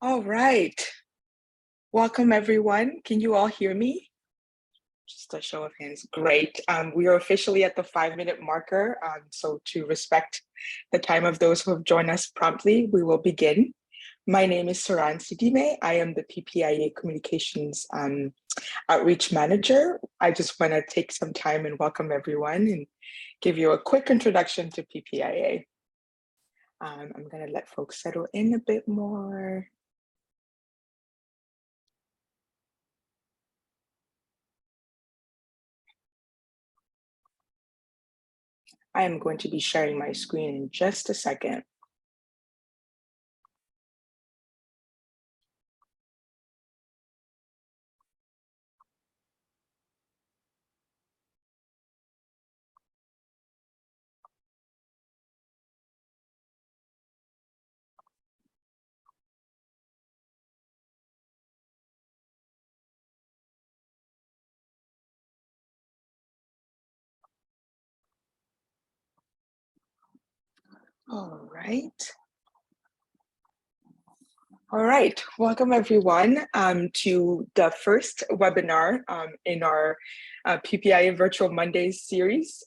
All right. Welcome, everyone. Can you all hear me? Just a show of hands. Great. We are officially at the 5-minute marker. So to respect the time of those who have joined us promptly, we will begin. My name is Saran Sidime. I am the PPIA Communications Outreach Manager. I just want to take some time and welcome everyone and give you a quick introduction to PPIA. I'm going to let folks settle in a bit more. I am going to be sharing my screen in just a second. All right. All right, welcome everyone to the first webinar in our PPIA Virtual Mondays series,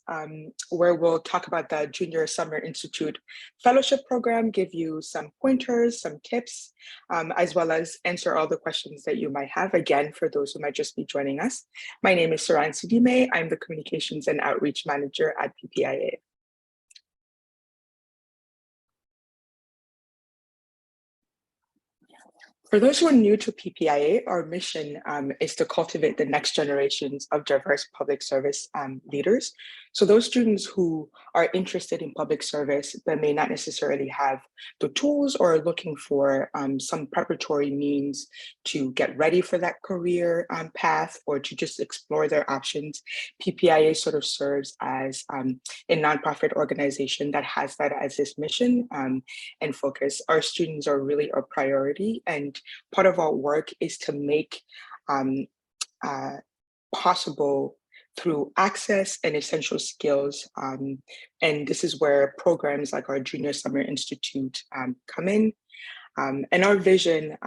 where we'll talk about the Junior Summer Institute Fellowship Program, give you some pointers, some tips, as well as answer all the questions that you might have. Again, for those who might just be joining us, my name is Saran Sidime. I'm the Communications and Outreach Manager at PPIA. For those who are new to PPIA, our mission is to cultivate the next generations of diverse public service leaders. So those students who are interested in public service but may not necessarily have the tools or are looking for some preparatory means to get ready for that career path or to just explore their options, PPIA sort of serves as a nonprofit organization that has that as its mission and focus. Our students are really our priority, and part of our work is to make possible through access and essential skills. And this is where programs like our Junior Summer Institute come in. And our vision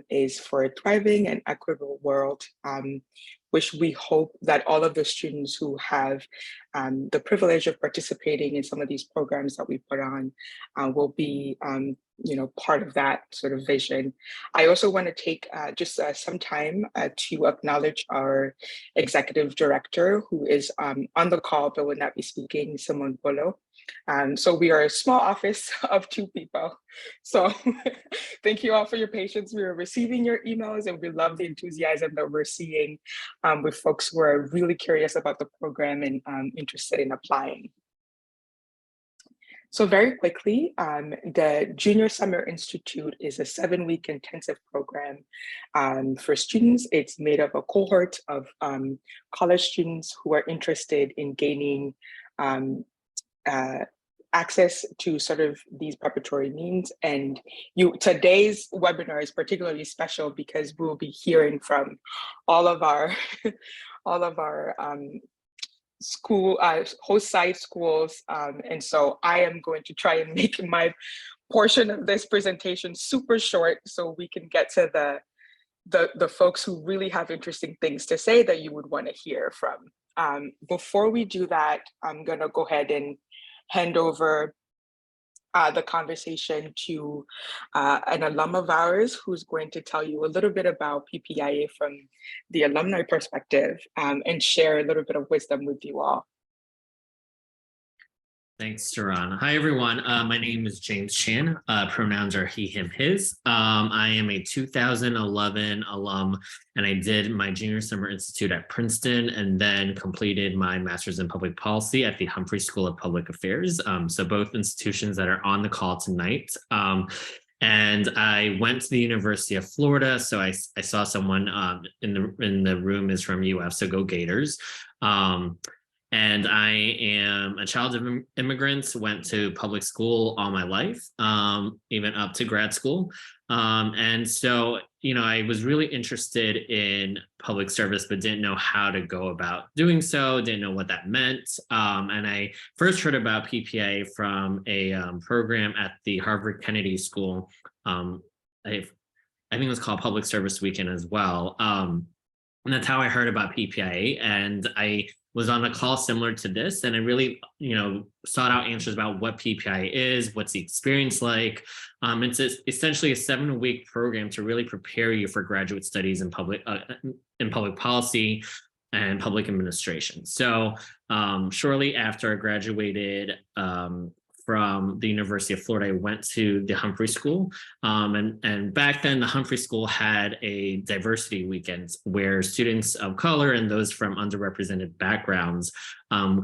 is for a thriving and equitable world, which we hope that all of the students who have the privilege of participating in some of these programs that we put on will be part of that sort of vision. I also want to take just some time to acknowledge our executive director, who is on the call but will not be speaking, Simone Bolo. So we are a small office of 2 people. So thank you all for your patience. We are receiving your emails and we love the enthusiasm that we're seeing with folks who are really curious about the program and interested in applying. So very quickly, the Junior Summer Institute is a 7-week intensive program for students. It's made up of a cohort of college students who are interested in gaining access to sort of these preparatory means. And today's webinar is particularly special because we'll be hearing from all of our school host site schools, and so I am going to try and make my portion of this presentation super short so we can get to the folks who really have interesting things to say that you would want to hear from. Before we do that, I'm going to go ahead and hand over the conversation to an alum of ours who's going to tell you a little bit about PPIA from the alumni perspective and share a little bit of wisdom with you all. Thanks, Saran. Hi, everyone. My name is James Chan. Pronouns are he, him, his. I am a 2011 alum, and I did my Junior Summer Institute at Princeton and then completed my Master's in Public Policy at the Humphrey School of Public Affairs. So both institutions that are on the call tonight. And I went to the University of Florida. So I saw someone in the room is from UF, so go Gators. And I am a child of immigrants, went to public school all my life, even up to grad school. And so, I was really interested in public service, but didn't know how to go about doing so, didn't know what that meant. And I first heard about PPIA from a program at the Harvard Kennedy School. I think it was called Public Service Weekend as well. And that's how I heard about PPIA. And I was on a call similar to this, and I really, sought out answers about what PPIA is, what's the experience like. It's essentially a 7-week program to really prepare you for graduate studies in public policy and public administration. So shortly after I graduated from the University of Florida, I went to the Humphrey School. And back then, the Humphrey School had a diversity weekend where students of color and those from underrepresented backgrounds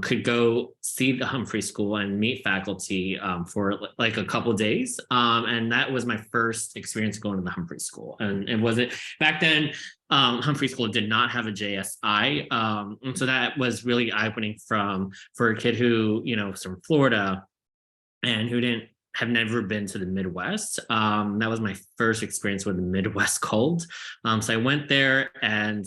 could go see the Humphrey School and meet faculty for like a couple of days. And that was my first experience going to the Humphrey School. And it wasn't back then. Humphrey School did not have a JSI. And so that was really eye-opening for a kid who, was from Florida and who have never been to the Midwest. That was my first experience with the Midwest cold. So I went there and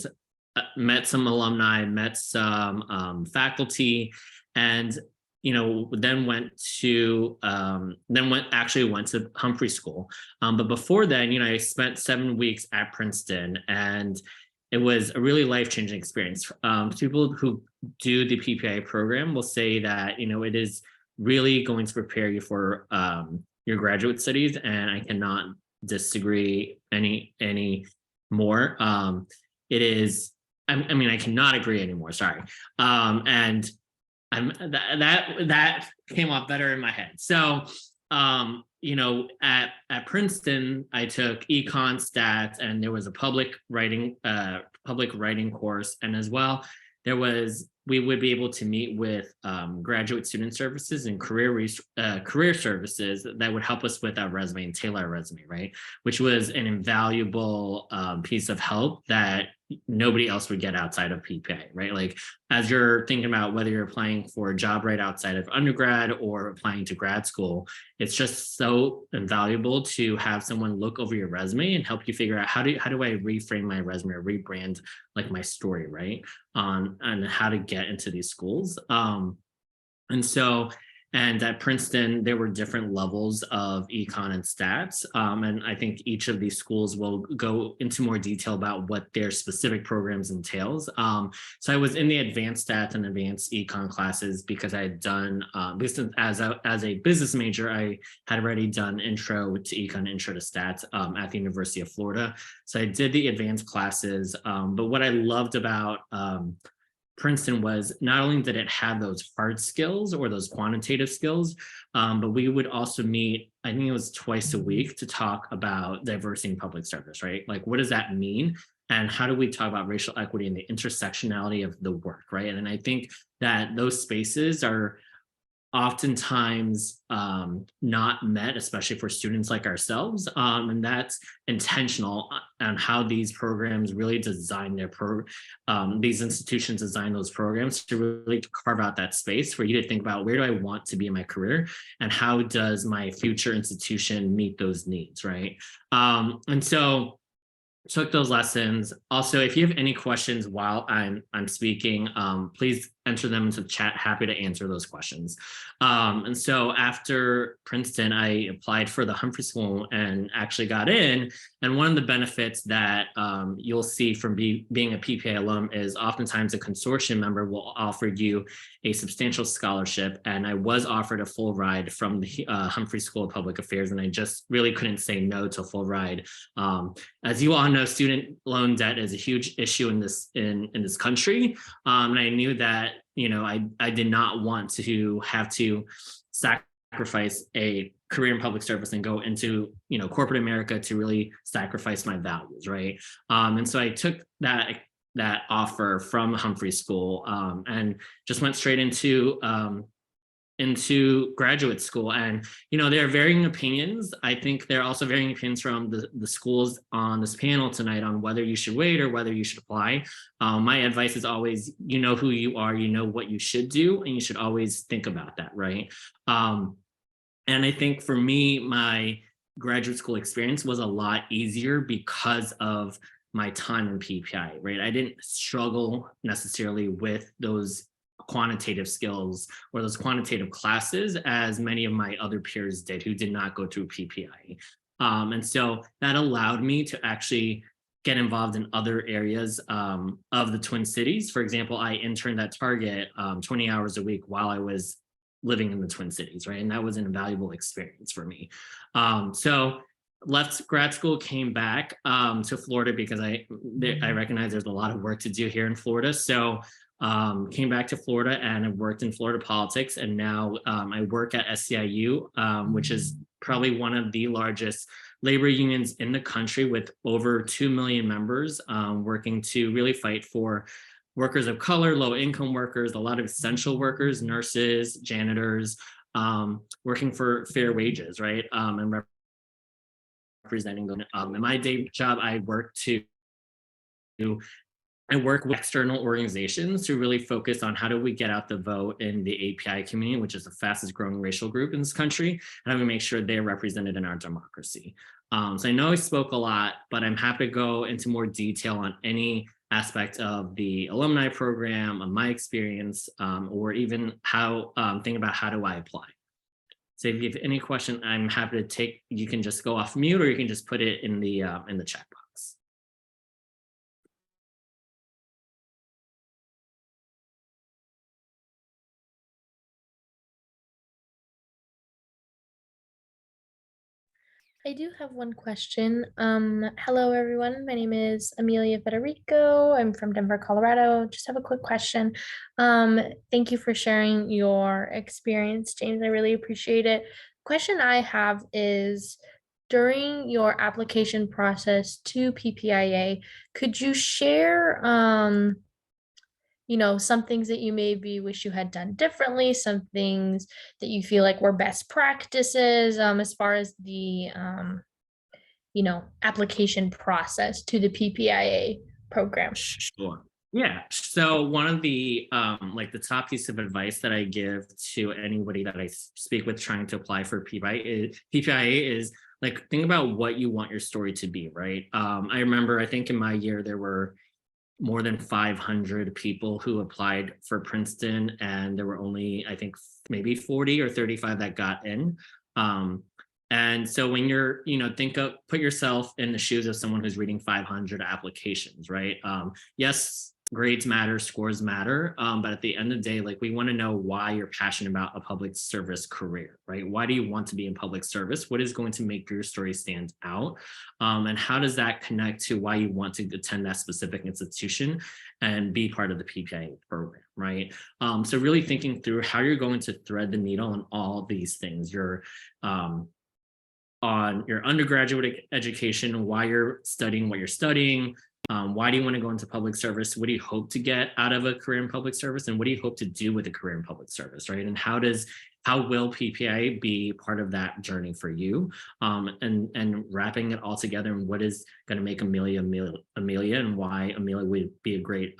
met some alumni, met some faculty, and then went to Humphrey School. But before then, I spent 7 weeks at Princeton, and it was a really life-changing experience. People who do the PPIA program will say that it is really going to prepare you for your graduate studies, and I cannot disagree any more. It is. I cannot agree anymore. Sorry. And that came off better in my head. So, at Princeton, I took econ, stats, and there was a public writing course, and as well we would be able to meet with graduate student services and career services that would help us with our resume and tailor our resume, right? Which was an invaluable piece of help that nobody else would get outside of PPIA, right? Like as you're thinking about whether you're applying for a job right outside of undergrad or applying to grad school, it's just so invaluable to have someone look over your resume and help you figure out how do I reframe my resume or rebrand like my story, right? And how to get into these schools. And at Princeton, there were different levels of econ and stats. And I think each of these schools will go into more detail about what their specific programs entails. So I was in the advanced stats and advanced econ classes because I had done, as a business major, I had already done intro to econ, intro to stats at the University of Florida. So I did the advanced classes. But what I loved about Princeton was not only did it have those hard skills or those quantitative skills, but we would also meet, I think it was twice a week, to talk about diversity in public service, right? Like, what does that mean? And how do we talk about racial equity and the intersectionality of the work, right? And I think that those spaces are oftentimes not met, especially for students like ourselves. And that's intentional on how these programs really design these institutions design those programs to really carve out that space for you to think about, where do I want to be in my career and how does my future institution meet those needs, right? And so took those lessons. Also, if you have any questions while I'm speaking, please enter them into the chat. Happy to answer those questions. And so after Princeton, I applied for the Humphrey School and actually got in. And one of the benefits that you'll see from being a PPIA alum is oftentimes a consortium member will offer you a substantial scholarship. And I was offered a full ride from the Humphrey School of Public Affairs, and I just really couldn't say no to a full ride. As you all know, student loan debt is a huge issue in this country. And I knew that, I did not want to have to sacrifice a career in public service and go into, corporate America to really sacrifice my values, right? And so I took that offer from Humphrey School and just went straight into graduate school. And there are varying opinions. I think there are also varying opinions from the schools on this panel tonight on whether you should wait or whether you should apply. My advice is always, who you are, what you should do, and you should always think about that, right? And I think for me, my graduate school experience was a lot easier because of my time in PPI, right? I didn't struggle necessarily with those quantitative skills or those quantitative classes as many of my other peers did who did not go through PPI. And so that allowed me to actually get involved in other areas of the Twin Cities. For example, I interned at Target 20 hours a week while I was living in the Twin Cities, right? And that was an invaluable experience for me. So left grad school, came back to Florida because I recognize there's a lot of work to do here in Florida. So came back to Florida and I've worked in Florida politics. And now I work at SEIU, which is probably one of the largest labor unions in the country with over 2 million members, working to really fight for workers of color, low income workers, a lot of essential workers, nurses, janitors, working for fair wages, right? And representing them. In my day job, I work with external organizations to really focus on how do we get out the vote in the API community, which is the fastest growing racial group in this country, and how do we make sure they're represented in our democracy. So I know I spoke a lot, but I'm happy to go into more detail on any aspect of the alumni program, of my experience, or even how think about how do I apply. So if you have any question, I'm happy to take. You can just go off mute, or you can just put it in the chat box. I do have one question. Hello, everyone. My name is Amelia Federico. I'm from Denver, Colorado. Just have a quick question. Thank you for sharing your experience, James. I really appreciate it. Question I have is, during your application process to PPIA, could you share some things that you maybe wish you had done differently, some things that you feel like were best practices, as far as the application process to the PPIA program? Sure. Yeah. So one of the like the top piece of advice that I give to anybody that I speak with trying to apply for PPIA is like, think about what you want your story to be, right? I remember, I think in my year there were more than 500 people who applied for Princeton, and there were only, I think, maybe 40 or 35 that got in. And so when you're, put yourself in the shoes of someone who's reading 500 applications, right? Yes, grades matter, scores matter, but at the end of the day, like, we want to know why you're passionate about a public service career, right? Why do you want to be in public service? What is going to make your story stand out? And how does that connect to why you want to attend that specific institution and be part of the PPIA program, right? So really thinking through how you're going to thread the needle on all these things. On your undergraduate education, why you're studying what you're studying, why do you want to go into public service, what do you hope to get out of a career in public service, and what do you hope to do with a career in public service, right? And how will PPIA be part of that journey for you, and wrapping it all together, and what is going to make Amelia, and why Amelia would be a great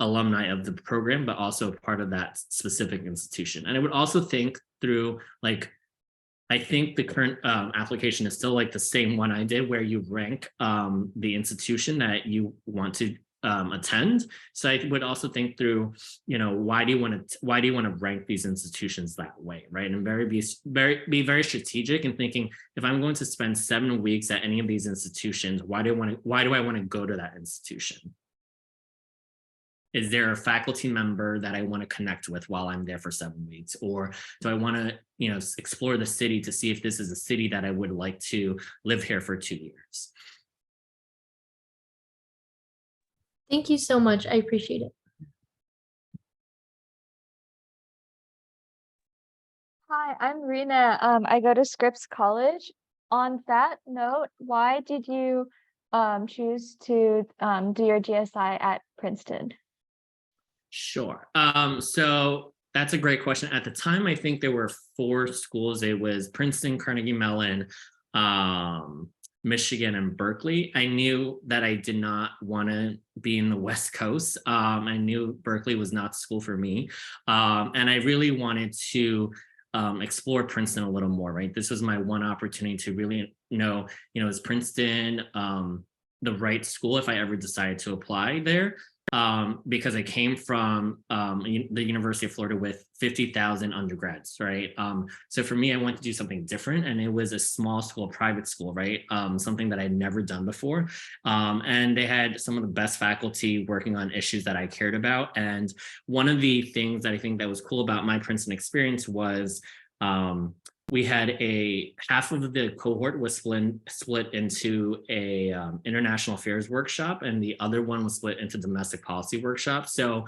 alumni of the program, but also part of that specific institution. And I would also think through, like, I think the current application is still like the same one I did, where you rank the institution that you want to attend. So I would also think through, why do you want to rank these institutions that way, right? And be very strategic in thinking, if I'm going to spend 7 weeks at any of these institutions, why do I want to go to that institution? Is there a faculty member that I want to connect with while I'm there for 7 weeks? Or do I want to, explore the city to see if this is a city that I would like to live here for 2 years? Thank you so much. I appreciate it. Hi, I'm Rena. I go to Scripps College. On that note, why did you choose to do your GSI at Princeton? Sure. So that's a great question. At the time, I think there were 4 schools. It was Princeton, Carnegie Mellon, Michigan, and Berkeley. I knew that I did not want to be in the West Coast. I knew Berkeley was not school for me. And I really wanted to explore Princeton a little more, right? This was my one opportunity to really know, is Princeton the right school if I ever decided to apply there? because I came from the University of Florida with 50,000 undergrads, right? So for me, I wanted to do something different, and it was a small school, private school, right? Something that I'd never done before. And they had some of the best faculty working on issues that I cared about. And one of the things that I think that was cool about my Princeton experience was we had a half of the cohort was split into a international affairs workshop, and the other one was split into domestic policy workshop. So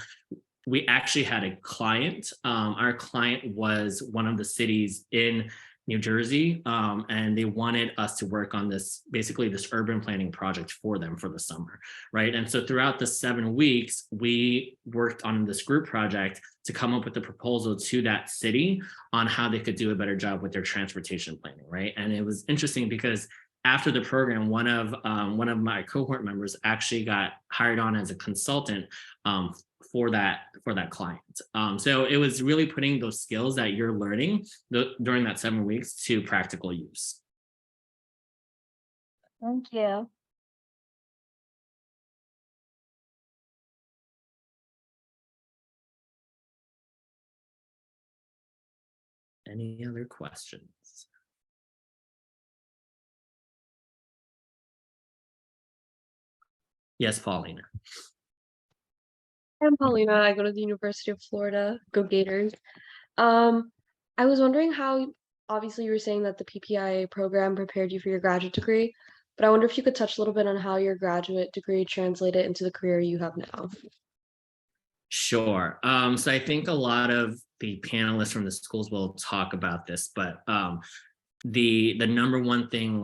we actually had a client. Our client was one of the cities in New Jersey, and they wanted us to work on this, basically this urban planning project for them for the summer, right? And so throughout the 7 weeks, we worked on this group project to come up with a proposal to that city on how they could do a better job with their transportation planning, right? And it was interesting because after the program, one of my cohort members actually got hired on as a consultant for that client. So it was really putting those skills that you're learning during that 7 weeks to practical use. Thank you. Any other questions? Yes, Paulina. I'm Paulina. I go to the University of Florida. Go Gators. I was wondering how, obviously you were saying that the PPIA program prepared you for your graduate degree, but I wonder if you could touch a little bit on how your graduate degree translated into the career you have now. Sure. So I think a lot of the panelists from the schools will talk about this, but the number one thing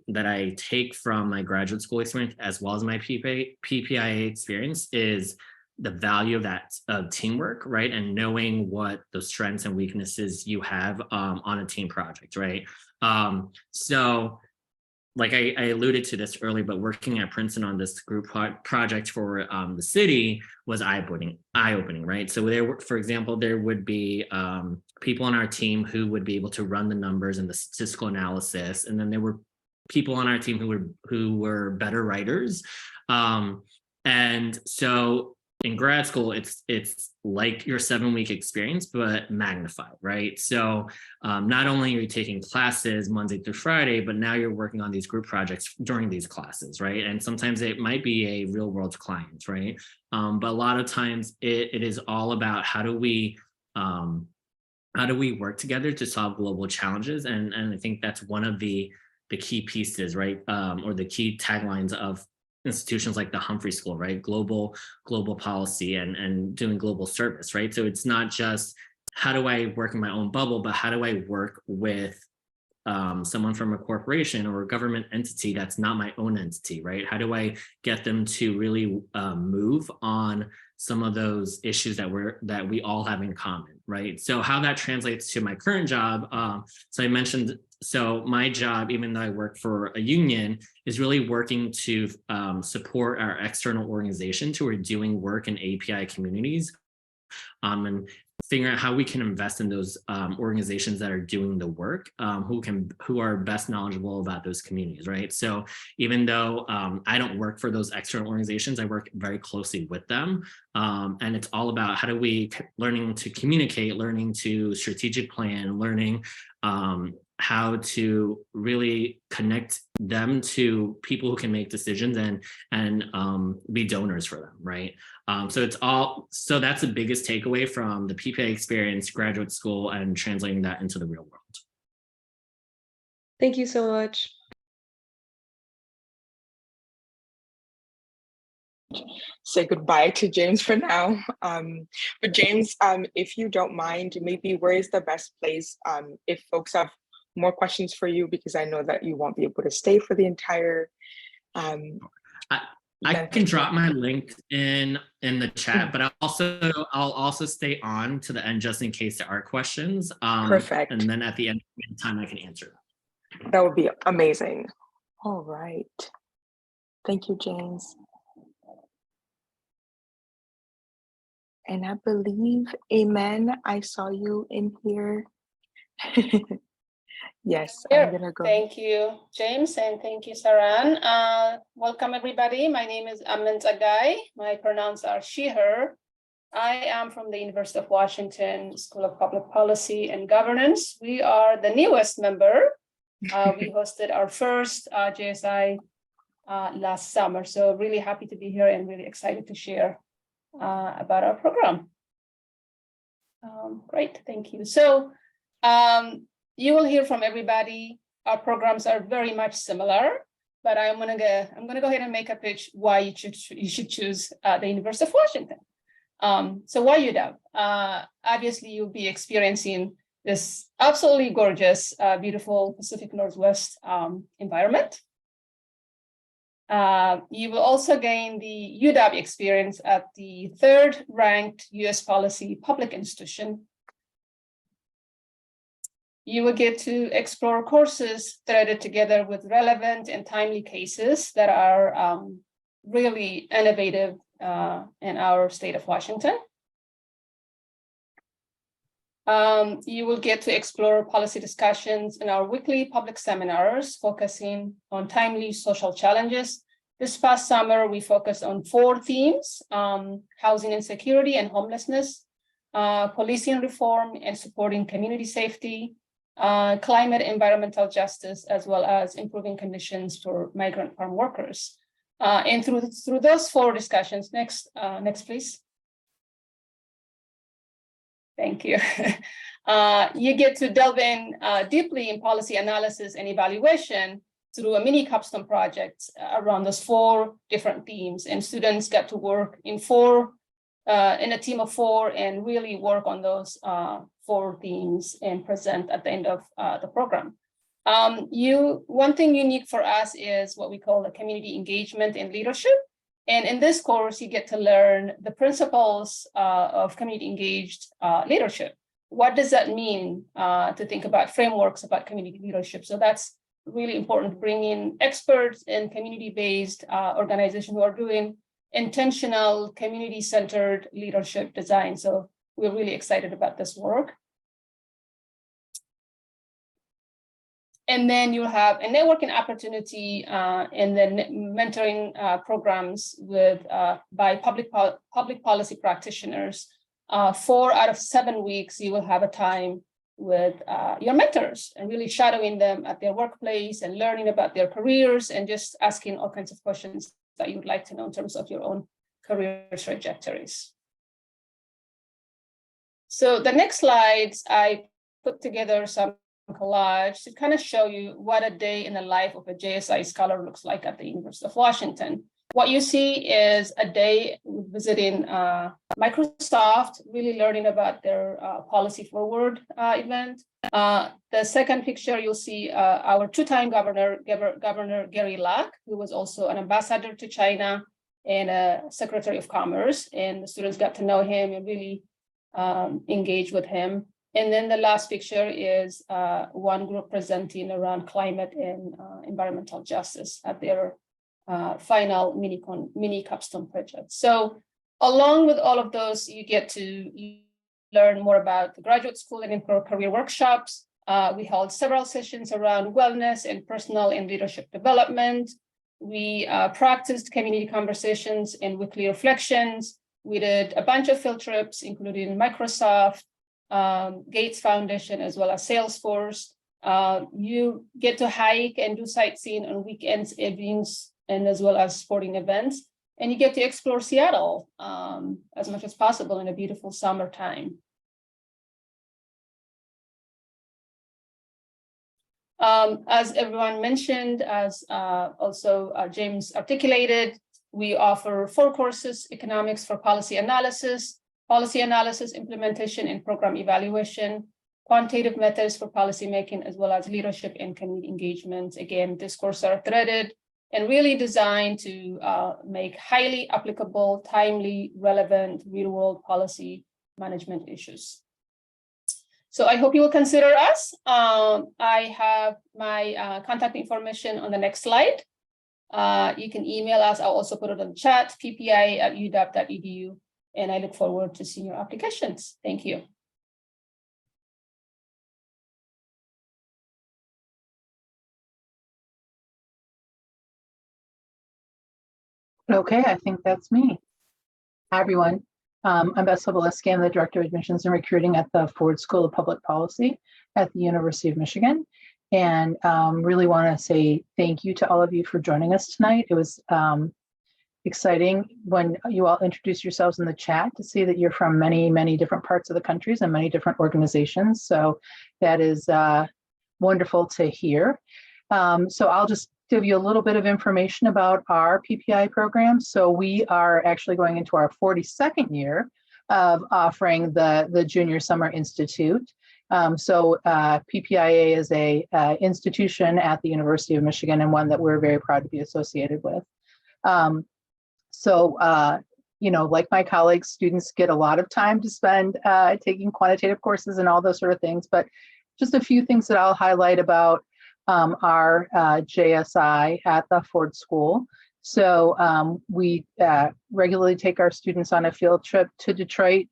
that I take from my graduate school experience as well as my PPIA experience is the value of that teamwork, right? And knowing what those strengths and weaknesses you have on a team project, right? So like I alluded to this earlier, but working at Princeton on this group project for the city was eye-opening, right? So there, for example, there would be people on our team who would be able to run the numbers and the statistical analysis, and then there were people on our team who were better writers, and so in grad school, it's like your 7-week experience, but magnified, right? So not only are you taking classes Monday through Friday, but now you're working on these group projects during these classes, right? And sometimes it might be a real world client, right? But a lot of times it is all about how do we work together to solve global challenges? And I think that's one of the key pieces, right? Or the key taglines of institutions like the Humphrey School, right? Global policy and doing global service, right? So it's not just how do I work in my own bubble, but how do I work with someone from a corporation or a government entity that's not my own entity, right? How do I get them to really move on some of those issues that we all have in common, right? So how that translates to my current job. So I mentioned, so my job, even though I work for a union, is really working to support our external organizations who are doing work in API communities, and figuring out how we can invest in those organizations that are doing the work, who are best knowledgeable about those communities, right? So even though I don't work for those external organizations, I work very closely with them, and it's all about how do we learning to communicate, learning to strategic plan, learning how to really connect them to people who can make decisions and be donors for them, right? So that's the biggest takeaway from the PPA experience, graduate school, and translating that into the real world. Thank you so much. Say goodbye to James for now. But James, if you don't mind, maybe where is the best place if folks have more questions for you, because I know that you won't be able to stay for the entire I can drop my link in the chat, but I'll also stay on to the end just in case there are questions. Perfect. And then at the end of the time, I can answer. That would be amazing. All right. Thank you, James. And I believe, Amen, I saw you in here. Yes, Here. I'm gonna go. Thank you, James, and thank you, Saran. Welcome, everybody. My name is Amint Agai. My pronouns are she, her. I am from the University of Washington School of Public Policy and Governance. We are the newest member. We hosted our first JSI last summer. So really happy to be here and really excited to share about our program. Great, thank you. So you will hear from everybody. Our programs are very much similar, but I'm gonna go ahead and make a pitch why you should choose the University of Washington. So why UW? Obviously, you'll be experiencing this absolutely gorgeous, beautiful Pacific Northwest environment. You will also gain the UW experience at the 3rd ranked US policy public institution. You will get to explore courses threaded together with relevant and timely cases that are really innovative in our state of Washington. You will get to explore policy discussions in our weekly public seminars focusing on timely social challenges. This past summer, we focused on 4 themes: housing insecurity and homelessness, policing reform and supporting community safety, climate environmental justice, as well as improving conditions for migrant farm workers. And through those 4 discussions, next please. Thank you. You get to delve in deeply in policy analysis and evaluation through a mini capstone project around those 4 different themes, and students get to work in a team of 4 and really work on those 4 themes and present at the end of the program. One thing unique for us is what we call the community engagement and leadership. And in this course, you get to learn the principles of community engaged leadership. What does that mean to think about frameworks about community leadership? So that's really important, bringing experts in community-based organizations who are doing intentional community-centered leadership design. So we're really excited about this work. And then you'll have a networking opportunity and then mentoring programs by public policy practitioners. 4 out of 7 weeks, you will have a time with your mentors and really shadowing them at their workplace and learning about their careers and just asking all kinds of questions that you would like to know in terms of your own career trajectories. So the next slides, I put together some collage to kind of show you what a day in the life of a JSI scholar looks like at the University of Washington. What you see is a day visiting Microsoft, really learning about their Policy Forward event. The second picture, you'll see our 2-time governor, Gary Locke, who was also an ambassador to China and a Secretary of Commerce. And the students got to know him and really engage with him. And then the last picture is one group presenting around climate and environmental justice at their final mini capstone project. So along with all of those, you get to learn more about the graduate school and career workshops. We held several sessions around wellness and personal and leadership development. We practiced community conversations and weekly reflections. We did a bunch of field trips, including Microsoft, Gates Foundation, as well as Salesforce. You get to hike and do sightseeing on weekends, evenings, and as well as sporting events. And you get to explore Seattle as much as possible in a beautiful summertime. As everyone mentioned, as also James articulated, we offer 4 courses: economics for policy analysis, implementation and program evaluation, quantitative methods for policymaking, as well as leadership and community engagement. Again, these courses are threaded and really designed to make highly applicable, timely, relevant, real-world policy management issues. So I hope you will consider us. I have my contact information on the next slide. You can email us. I'll also put it on the chat, ppi@uw.edu. And I look forward to seeing your applications. Thank you. Okay, I think that's me. Hi, everyone. I'm Beth Soboleski. I'm the Director of Admissions and Recruiting at the Ford School of Public Policy at the University of Michigan. And really want to say thank you to all of you for joining us tonight. It was exciting when you all introduced yourselves in the chat to see that you're from many, many different parts of the countries and many different organizations. So that is wonderful to hear. So I'll just give you a little bit of information about our PPI program. So we are actually going into our 42nd year of offering the Junior Summer Institute. PPIA is a institution at the University of Michigan, and one that we're very proud to be associated with. Like my colleagues, students get a lot of time to spend taking quantitative courses and all those sort of things, but just a few things that I'll highlight about our JSI at the Ford School. So we regularly take our students on a field trip to Detroit.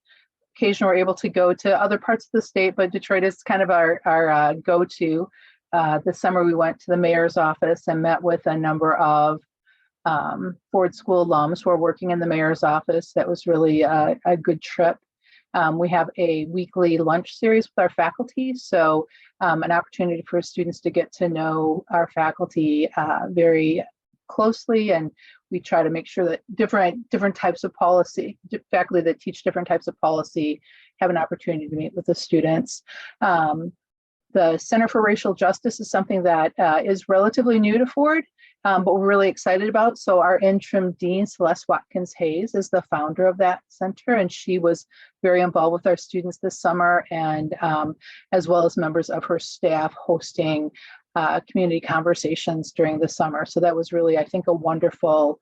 Occasionally we're able to go to other parts of the state, but Detroit is kind of our go-to. This summer we went to the mayor's office and met with a number of Ford School alums who are working in the mayor's office. That was really a good trip. We have a weekly lunch series with our faculty, so an opportunity for students to get to know our faculty very closely, and we try to make sure that different types of policy, faculty that teach different types of policy have an opportunity to meet with the students. The Center for Racial Justice is something that is relatively new to Ford, but we're really excited about. So our interim dean, Celeste Watkins Hayes, is the founder of that center, and she was very involved with our students this summer, and as well as members of her staff hosting community conversations during the summer. So that was really, I think, a wonderful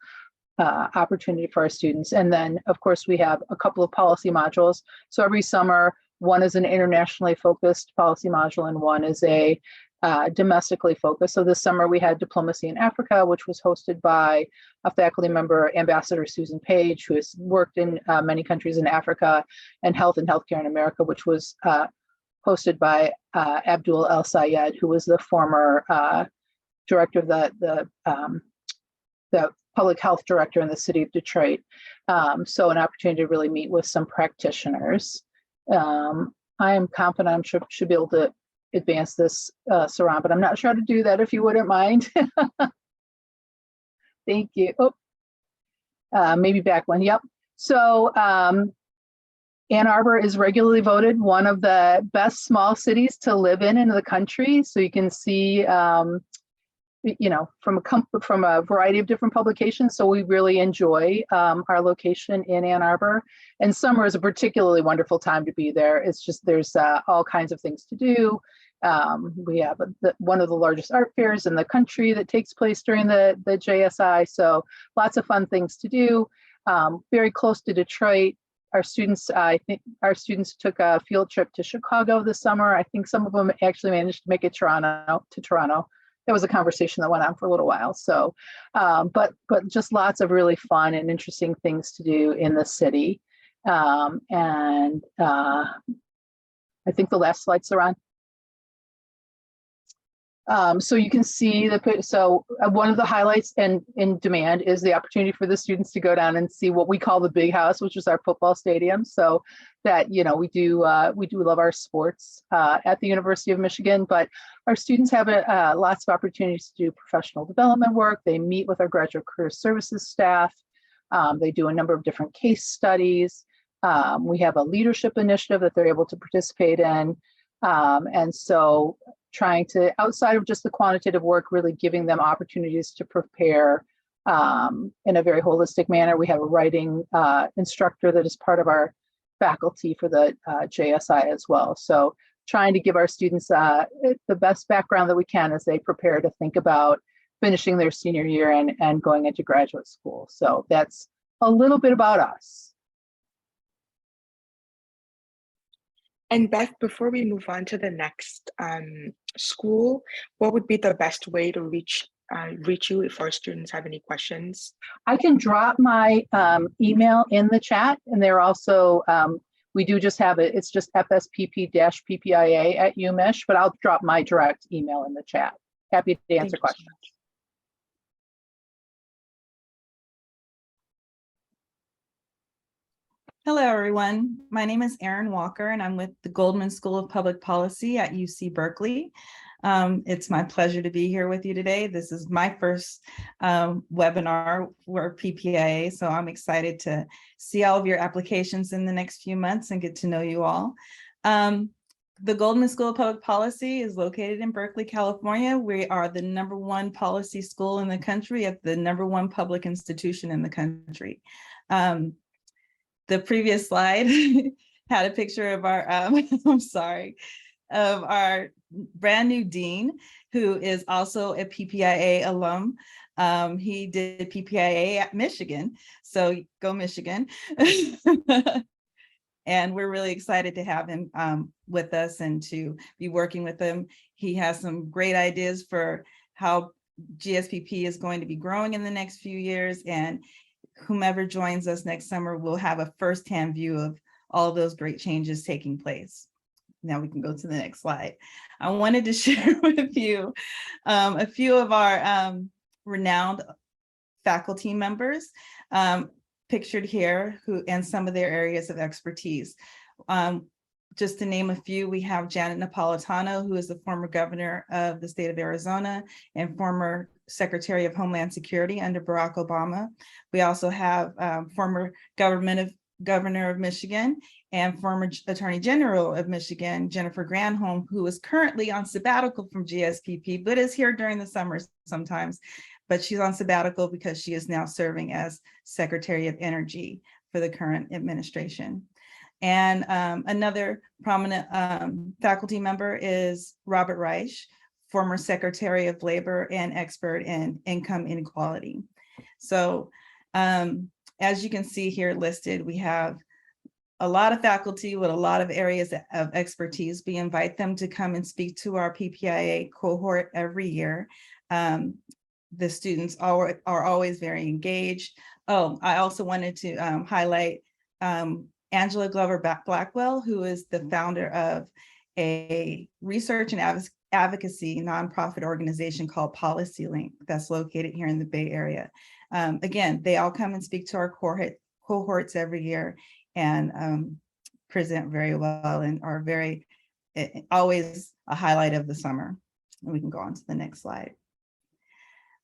opportunity for our students. And then, of course, we have a couple of policy modules. So every summer, one is an internationally focused policy module, and one is a domestically focused. So this summer we had Diplomacy in Africa, which was hosted by a faculty member, Ambassador Susan Page, who has worked in many countries in Africa, and Health and Healthcare in America, which was hosted by Abdul El Sayed, who was the former director of the public health director in the city of Detroit. So an opportunity to really meet with some practitioners. I am confident I should be able to advance this, Saran, but I'm not sure how to do that, if you wouldn't mind. Thank you. Oh, maybe back one. Yep. So Ann Arbor is regularly voted one of the best small cities to live in the country. So you can see, from a variety of different publications. So we really enjoy our location in Ann Arbor, and summer is a particularly wonderful time to be there. It's just, there's all kinds of things to do. We have one of the largest art fairs in the country that takes place during the JSI. So lots of fun things to do. Very close to Detroit. I think our students took a field trip to Chicago this summer. I think some of them actually managed to make it to Toronto. There was a conversation that went on for a little while. So, but just lots of really fun and interesting things to do in the city. I think the last slides are on. So you can see one of the highlights and in demand is the opportunity for the students to go down and see what we call the big house, which is our football stadium. So that, we do love our sports at the University of Michigan, but our students have lots of opportunities to do professional development work. They meet with our graduate career services staff. They do a number of different case studies. We have a leadership initiative that they're able to participate in. And so trying to, outside of just the quantitative work, really giving them opportunities to prepare in a very holistic manner. We have a writing instructor that is part of our faculty for the JSI as well. So trying to give our students the best background that we can as they prepare to think about finishing their senior year and going into graduate school. So that's a little bit about us. And Beth, before we move on to the next school, what would be the best way to reach you if our students have any questions? I can drop my email in the chat, and they're also, we do just have it, it's just fspp-ppia@umich, but I'll drop my direct email in the chat. Happy to answer questions. Hello, everyone. My name is Erin Walker, and I'm with the Goldman School of Public Policy at UC Berkeley. It's my pleasure to be here with you today. This is my first webinar for PPIA, so I'm excited to see all of your applications in the next few months and get to know you all. The Goldman School of Public Policy is located in Berkeley, California. We are the #1 policy school in the country at the #1 public institution in the country. The previous slide had a picture of our, I'm sorry, of our brand new dean, who is also a PPIA alum. He did PPIA at Michigan, so go Michigan. And we're really excited to have him with us and to be working with him. He has some great ideas for how GSPP is going to be growing in the next few years, and whomever joins us next summer will have a firsthand view of all those great changes taking place. Now we can go to the next slide. I wanted to share with you a few of our renowned faculty members pictured here, and some of their areas of expertise. Just to name a few, we have Janet Napolitano, who is the former governor of the state of Arizona and former Secretary of Homeland Security under Barack Obama. We also have former governor of Michigan and former Attorney General of Michigan, Jennifer Granholm, who is currently on sabbatical from GSPP, but is here during the summer sometimes. But she's on sabbatical because she is now serving as Secretary of Energy for the current administration. And another prominent faculty member is Robert Reich, former Secretary of Labor and expert in income inequality. So as you can see here listed, we have a lot of faculty with a lot of areas of expertise. We invite them to come and speak to our PPIA cohort every year. The students are always very engaged. Oh, I also wanted to highlight Angela Glover Blackwell, who is the founder of a research and advocacy nonprofit organization called Policy Link that's located here in the Bay Area. Again, they all come and speak to our cohorts every year and present very well and are always a highlight of the summer. And we can go on to the next slide.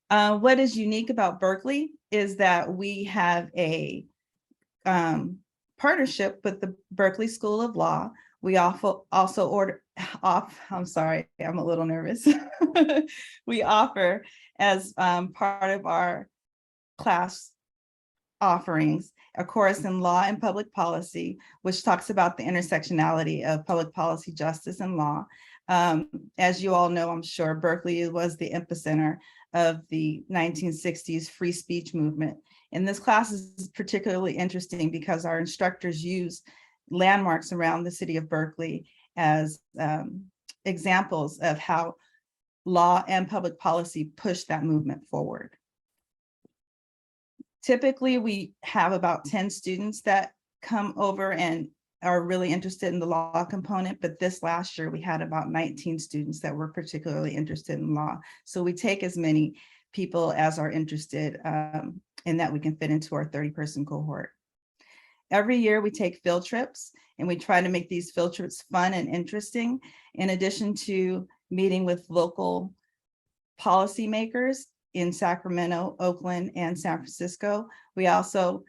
What is unique about Berkeley is that we have a partnership with the Berkeley School of Law. We also I'm sorry, I'm a little nervous. We offer as part of our class offerings a course in law and public policy, which talks about the intersectionality of public policy, justice, and law. As you all know, I'm sure Berkeley was the epicenter of the 1960s free speech movement. And this class is particularly interesting because our instructors use landmarks around the city of Berkeley as examples of how law and public policy push that movement forward. Typically, we have about 10 students that come over and are really interested in the law component, but this last year we had about 19 students that were particularly interested in law. So we take as many people as are interested in that we can fit into our 30-person cohort. Every year we take field trips and we try to make these field trips fun and interesting. In addition to meeting with local policymakers in Sacramento, Oakland, and San Francisco, we also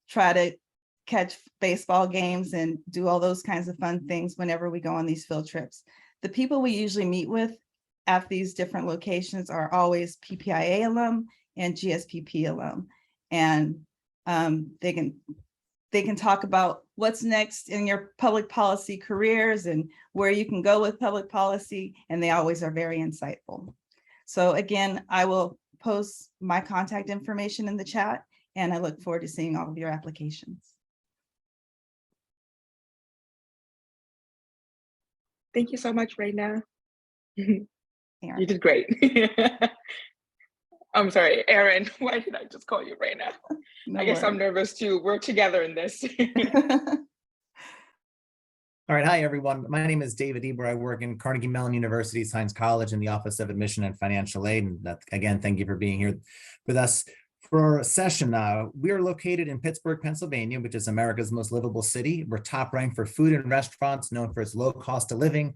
try to catch baseball games and do all those kinds of fun things whenever we go on these field trips. The people we usually meet with at these different locations are always PPIA alum and GSPP alum. And they can talk about what's next in your public policy careers and where you can go with public policy, and they always are very insightful. So again, I will post my contact information in the chat, and I look forward to seeing all of your applications. Thank you so much, Raina. Erin. You did great. I'm sorry, Erin. Why did I just call you Raina? No I guess I'm worries. nervous too. We're together in this. All right, hi everyone. My name is David Eber. I work in Carnegie Mellon University Science College in the Office of Admission and Financial Aid. And again, thank you for being here with us For our session, we are located in Pittsburgh, Pennsylvania, which is America's most livable city. We're top ranked for food and restaurants, known for its low cost of living,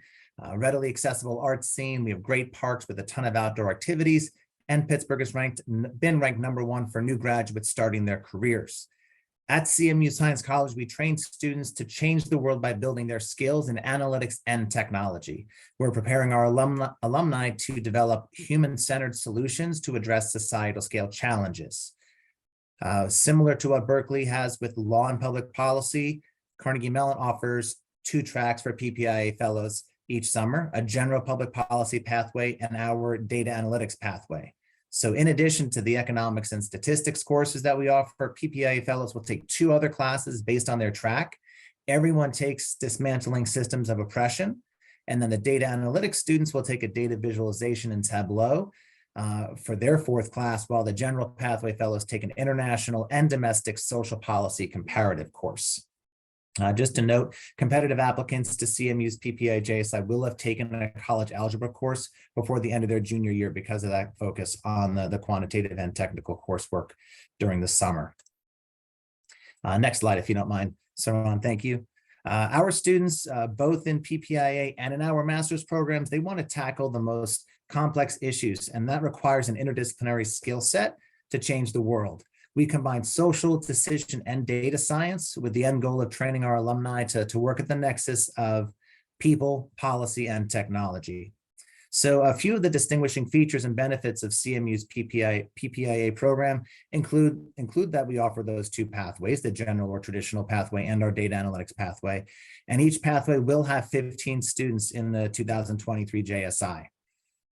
readily accessible art scene. We have great parks with a ton of outdoor activities, and Pittsburgh has been ranked #1 for new graduates starting their careers. At CMU Science College, we train students to change the world by building their skills in analytics and technology. We're preparing our alumni to develop human-centered solutions to address societal scale challenges. Similar to what Berkeley has with law and public policy, Carnegie Mellon offers 2 tracks for PPIA fellows each summer, a general public policy pathway and our data analytics pathway. So in addition to the economics and statistics courses that we offer, PPIA fellows will take 2 other classes based on their track. Everyone takes dismantling systems of oppression. And then the data analytics students will take a data visualization in Tableau for their 4th class, while the general pathway fellows take an international and domestic social policy comparative course. Just to note, competitive applicants to CMU's PPIA JSI will have taken a college algebra course before the end of their junior year because of that focus on the quantitative and technical coursework during the summer. Next slide, if you don't mind, Saran, thank you. Our students, both in PPIA and in our master's programs, they want to tackle the most complex issues, and that requires an interdisciplinary skill set to change the world. We combine social, decision, and data science with the end goal of training our alumni to work at the nexus of people, policy, and technology. So a few of the distinguishing features and benefits of CMU's PPIA program include that we offer those 2 pathways, the general or traditional pathway and our data analytics pathway. And each pathway will have 15 students in the 2023 JSI.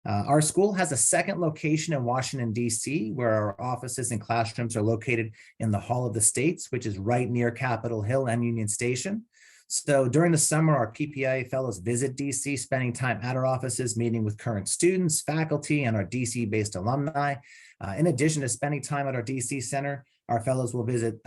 Our school has a 2nd location in Washington, D.C., where our offices and classrooms are located in the Hall of the States, which is right near Capitol Hill and Union Station. So during the summer, our PPIA fellows visit D.C., spending time at our offices, meeting with current students, faculty, and our D.C.-based alumni. In addition to spending time at our D.C. Center, our fellows will visit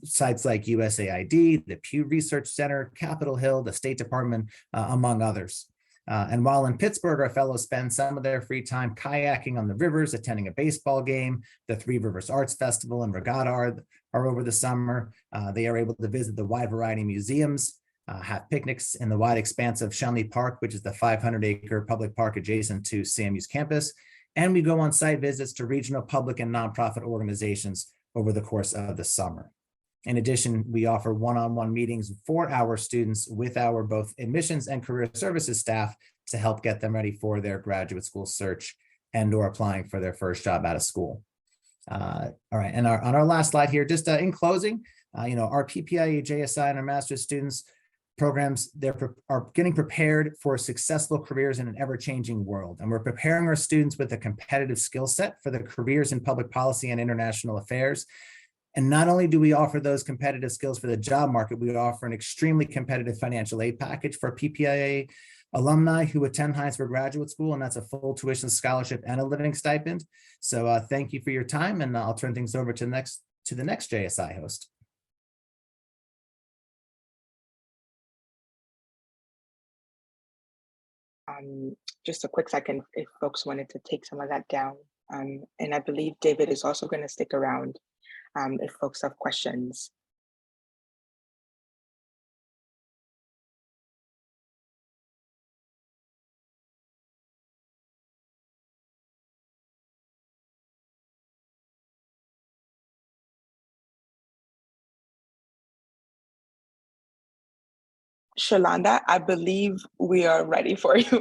sites like USAID, the Pew Research Center, Capitol Hill, the State Department, among others. And while in Pittsburgh, our fellows spend some of their free time kayaking on the rivers, attending a baseball game. The 3 Rivers Arts Festival and Regatta are over the summer. They are able to visit the wide variety of museums, have picnics in the wide expanse of Shenley Park, which is the 500-acre public park adjacent to CMU's campus. And we go on site visits to regional public and nonprofit organizations over the course of the summer. In addition, we offer one-on-one meetings for our students with our both admissions and career services staff to help get them ready for their graduate school search and or applying for their first job out of school. All right, and on our last slide here, just in closing, our PPIA JSI and our master's students programs, are getting prepared for successful careers in an ever-changing world. And we're preparing our students with a competitive skill set for the careers in public policy and international affairs. And not only do we offer those competitive skills for the job market, we offer an extremely competitive financial aid package for PPIA alumni who attend Heinz for graduate school, and that's a full tuition scholarship and a living stipend. So thank you for your time, and I'll turn things over to the next JSI host. Just a quick second if folks wanted to take some of that down. And I believe David is also going to stick around if folks have questions. Shalonda, I believe we are ready for you.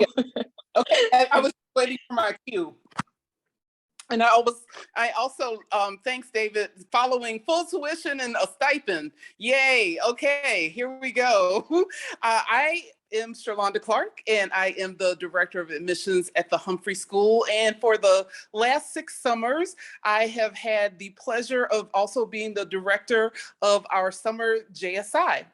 Okay, I was waiting for my cue. And I also, thanks, David, following full tuition and a stipend. Yay, okay, here we go. I am Shalonda Clark, and I am the Director of Admissions at the Humphrey School. And for the last 6 summers, I have had the pleasure of also being the Director of our summer JSI.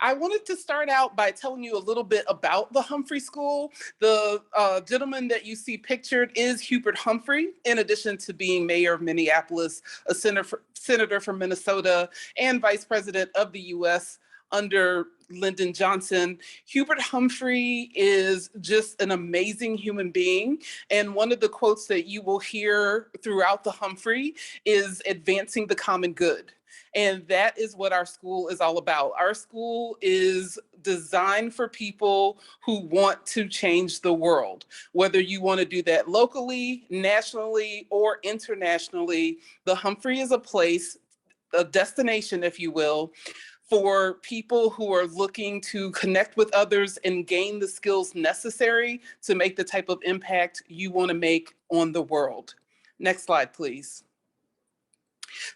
I wanted to start out by telling you a little bit about the Humphrey School. The gentleman that you see pictured is Hubert Humphrey, in addition to being mayor of Minneapolis, a senator from Minnesota, and vice president of the U.S. under Lyndon Johnson. Hubert Humphrey is just an amazing human being. And one of the quotes that you will hear throughout the Humphrey is advancing the common good. And that is what our school is all about. Our school is designed for people who want to change the world. Whether you want to do that locally, nationally, or internationally, the Humphrey is a place, a destination, if you will, for people who are looking to connect with others and gain the skills necessary to make the type of impact you want to make on the world. Next slide, please.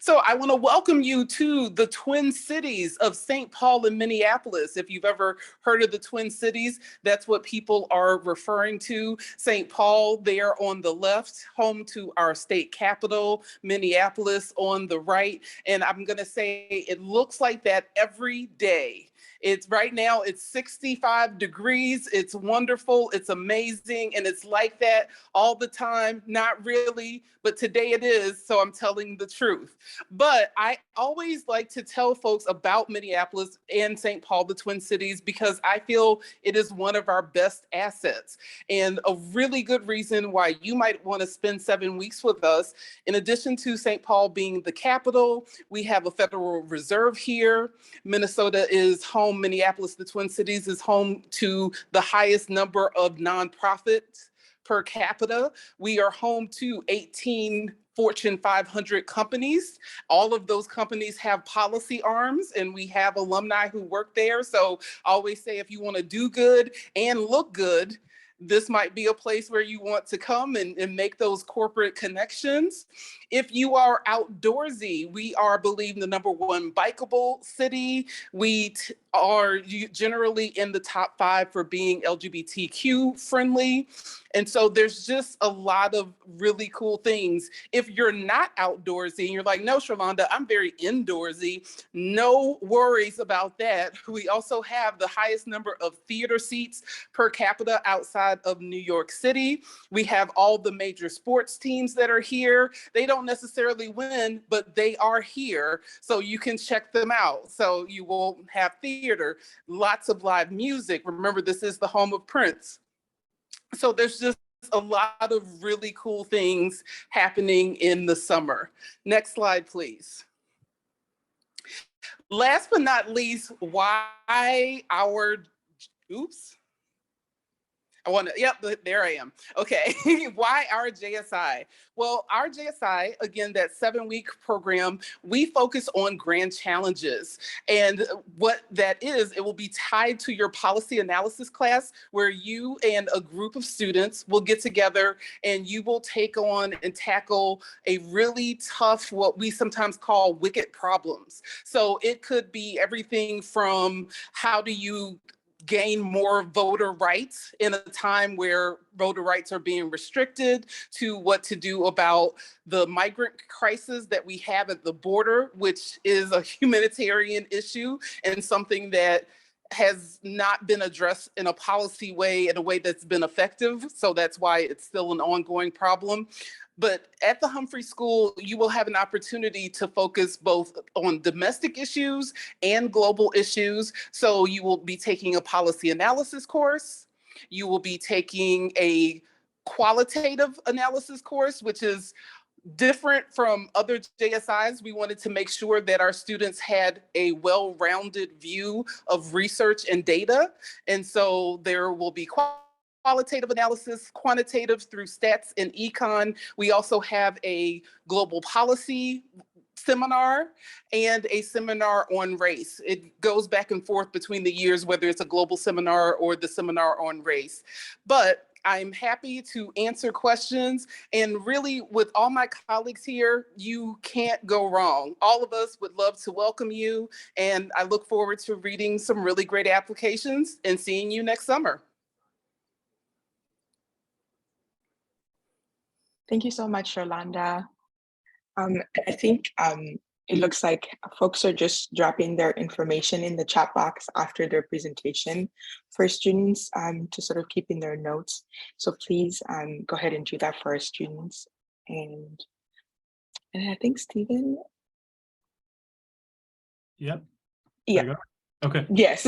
So I want to welcome you to the Twin Cities of St. Paul and Minneapolis. If you've ever heard of the Twin Cities, that's what people are referring to. St. Paul there on the left, home to our state capital, Minneapolis on the right. And I'm going to say it looks like that every day. It's right now, it's 65 degrees. It's wonderful. It's amazing. And it's like that all the time. Not really, but today it is. So I'm telling the truth. But I always like to tell folks about Minneapolis and St. Paul, the Twin Cities, because I feel it is one of our best assets. And a really good reason why you might want to spend 7 weeks with us. In addition to St. Paul being the capital, we have a Federal Reserve here. Minnesota is home, Minneapolis, the Twin Cities is home to the highest number of nonprofits per capita. We are home to 18 Fortune 500 companies. All of those companies have policy arms, and we have alumni who work there. So I always say, if you want to do good and look good, this might be a place where you want to come and make those corporate connections. If you are outdoorsy, we are, I believe, the #1 bikeable city. We are generally in the top 5 for being LGBTQ friendly. And so there's just a lot of really cool things. If you're not outdoorsy and you're like, no, Shalonda, I'm very indoorsy, no worries about that. We also have the highest number of theater seats per capita outside of New York City. We have all the major sports teams that are here. They don't necessarily win, but they are here. So you can check them out. So you will have theater, lots of live music. Remember, this is the home of Prince. So there's just a lot of really cool things happening in the summer. Next slide, please. Last but not least, why our, oops. Yep, there I am. Okay, why our JSI? Well, our JSI, again, that 7-week program, we focus on grand challenges. And what that is, it will be tied to your policy analysis class, where you and a group of students will get together and you will take on and tackle a really tough, what we sometimes call wicked problems. So it could be everything from how do you gain more voter rights in a time where voter rights are being restricted, to what to do about the migrant crisis that we have at the border, which is a humanitarian issue and something that has not been addressed in a policy way, in a way that's been effective. So that's why it's still an ongoing problem. But at the Humphrey School, you will have an opportunity to focus both on domestic issues and global issues. So you will be taking a policy analysis course. You will be taking a qualitative analysis course, which is different from other JSIs. We wanted to make sure that our students had a well-rounded view of research and data. And so there will be qualitative analysis, quantitative through stats and econ. We also have a global policy seminar and a seminar on race. It goes back and forth between the years, whether it's a global seminar or the seminar on race. But I'm happy to answer questions. And really, with all my colleagues here, you can't go wrong. All of us would love to welcome you. And I look forward to reading some really great applications and seeing you next summer. Thank you so much, Yolanda. I think it looks like folks are just dropping their information in the chat box after their presentation for students to sort of keep in their notes. So please go ahead and do that for our students. And I think Stephen. Yep. Yeah. Okay. Yes.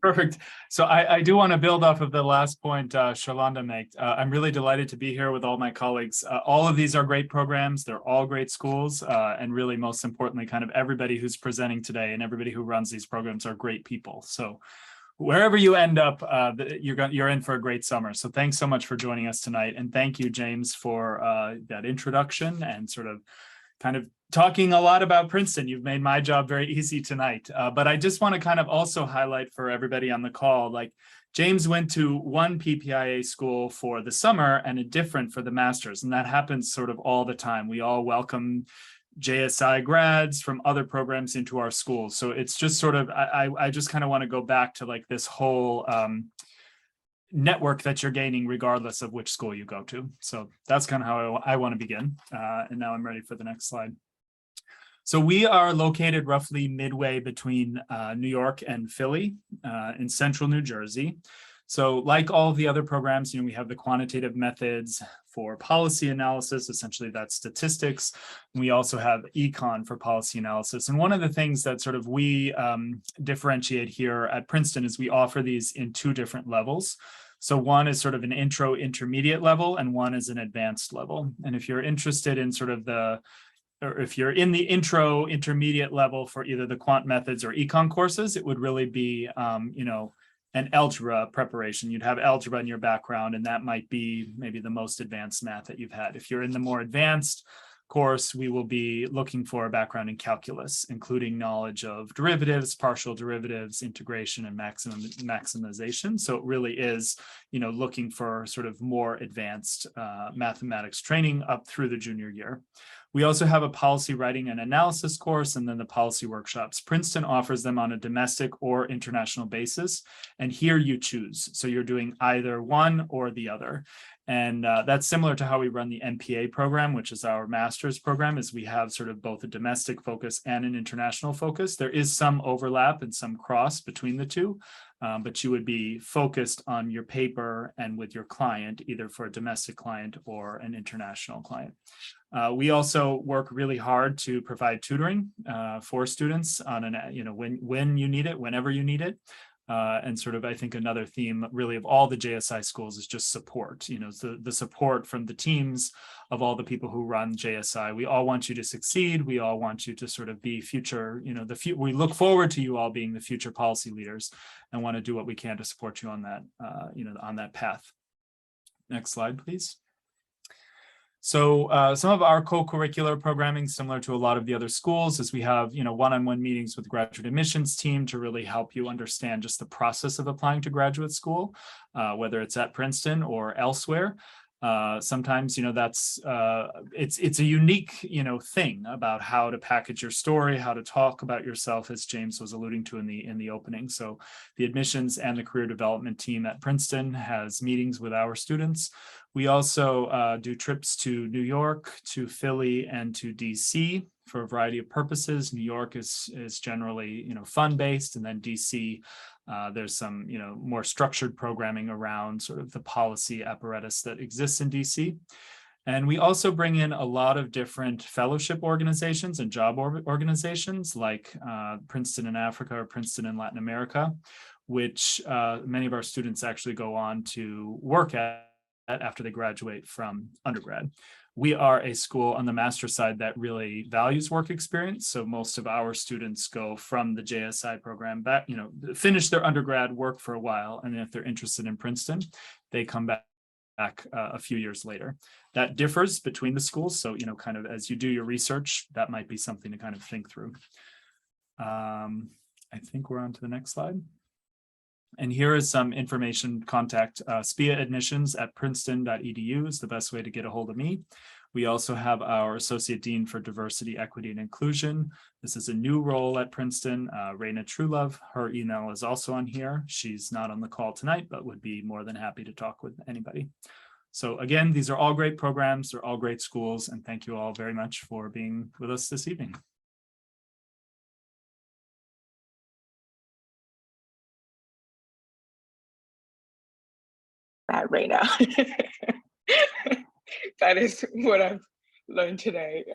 Perfect. So I do want to build off of the last point Shalonda made. I'm really delighted to be here with all my colleagues. All of these are great programs. They're all great schools. And really, most importantly, kind of everybody who's presenting today and everybody who runs these programs are great people. So wherever you end up, you're in for a great summer. So thanks so much for joining us tonight. And thank you, James, for that introduction and sort of kind of talking a lot about Princeton. You've made my job very easy tonight. But I just want to kind of also highlight for everybody on the call, like James went to one PPIA school for the summer and a different for the master's. And that happens sort of all the time. We all welcome JSI grads from other programs into our schools. So it's just sort of, I just kind of want to go back to like this whole network that you're gaining regardless of which school you go to. So that's kind of how I want to begin. And now I'm ready for the next slide. So we are located roughly midway between New York and Philly in central New Jersey. So like all of the other programs, we have the quantitative methods for policy analysis, essentially that's statistics. We also have econ for policy analysis. And one of the things that sort of we differentiate here at Princeton is we offer these in two different levels. So one is sort of an intro intermediate level and one is an advanced level. And if you're interested in sort of or if you're in the intro intermediate level for either the quant methods or econ courses, it would really be, an algebra preparation. You'd have algebra in your background, and that might be maybe the most advanced math that you've had. If you're in the more advanced course, we will be looking for a background in calculus, including knowledge of derivatives, partial derivatives, integration, and maximization. So it really is, looking for sort of more advanced mathematics training up through the junior year. We also have a policy writing and analysis course, and then the policy workshops. Princeton offers them on a domestic or international basis, and here you choose. So you're doing either one or the other. And that's similar to how we run the MPA program, which is our master's program, is we have sort of both a domestic focus and an international focus. There is some overlap and some cross between the two, but you would be focused on your paper and with your client, either for a domestic client or an international client. We also work really hard to provide tutoring for students on when you need it, whenever you need it. And sort of, I think another theme really of all the JSI schools is just support, the support from the teams of all the people who run JSI. We all want you to succeed. We all want you to sort of be future, we look forward to you all being the future policy leaders and want to do what we can to support you on that, on that path. Next slide, please. So some of our co-curricular programming, similar to a lot of the other schools, is we have one-on-one meetings with the graduate admissions team to really help you understand just the process of applying to graduate school, whether it's at Princeton or elsewhere. Sometimes that's it's a unique thing about how to package your story, how to talk about yourself, as James was alluding to in the opening. So the admissions and the career development team at Princeton has meetings with our students. We also do trips to New York, to Philly, and to DC for a variety of purposes. New York is generally fun-based, and then DC there's some more structured programming around sort of the policy apparatus that exists in DC. And we also bring in a lot of different fellowship organizations and job organizations like Princeton in Africa or Princeton in Latin America, which many of our students actually go on to work at after they graduate from undergrad. We are a school on the master side that really values work experience. So most of our students go from the JSI program back, finish their undergrad, work for a while, and then if they're interested in Princeton, they come back a few years later. That differs between the schools. So, kind of as you do your research, that might be something to kind of think through. I think we're on to the next slide. And here is some information. Contact SPIA admissions at princeton.edu is the best way to get a hold of me. We also have our Associate Dean for Diversity, Equity, and Inclusion. This is a new role at Princeton, Raina Truelove. Her email is also on here. She's not on the call tonight, but would be more than happy to talk with anybody. So again, these are all great programs. They're all great schools. And thank you all very much for being with us this evening. Raina. That is what I've learned today.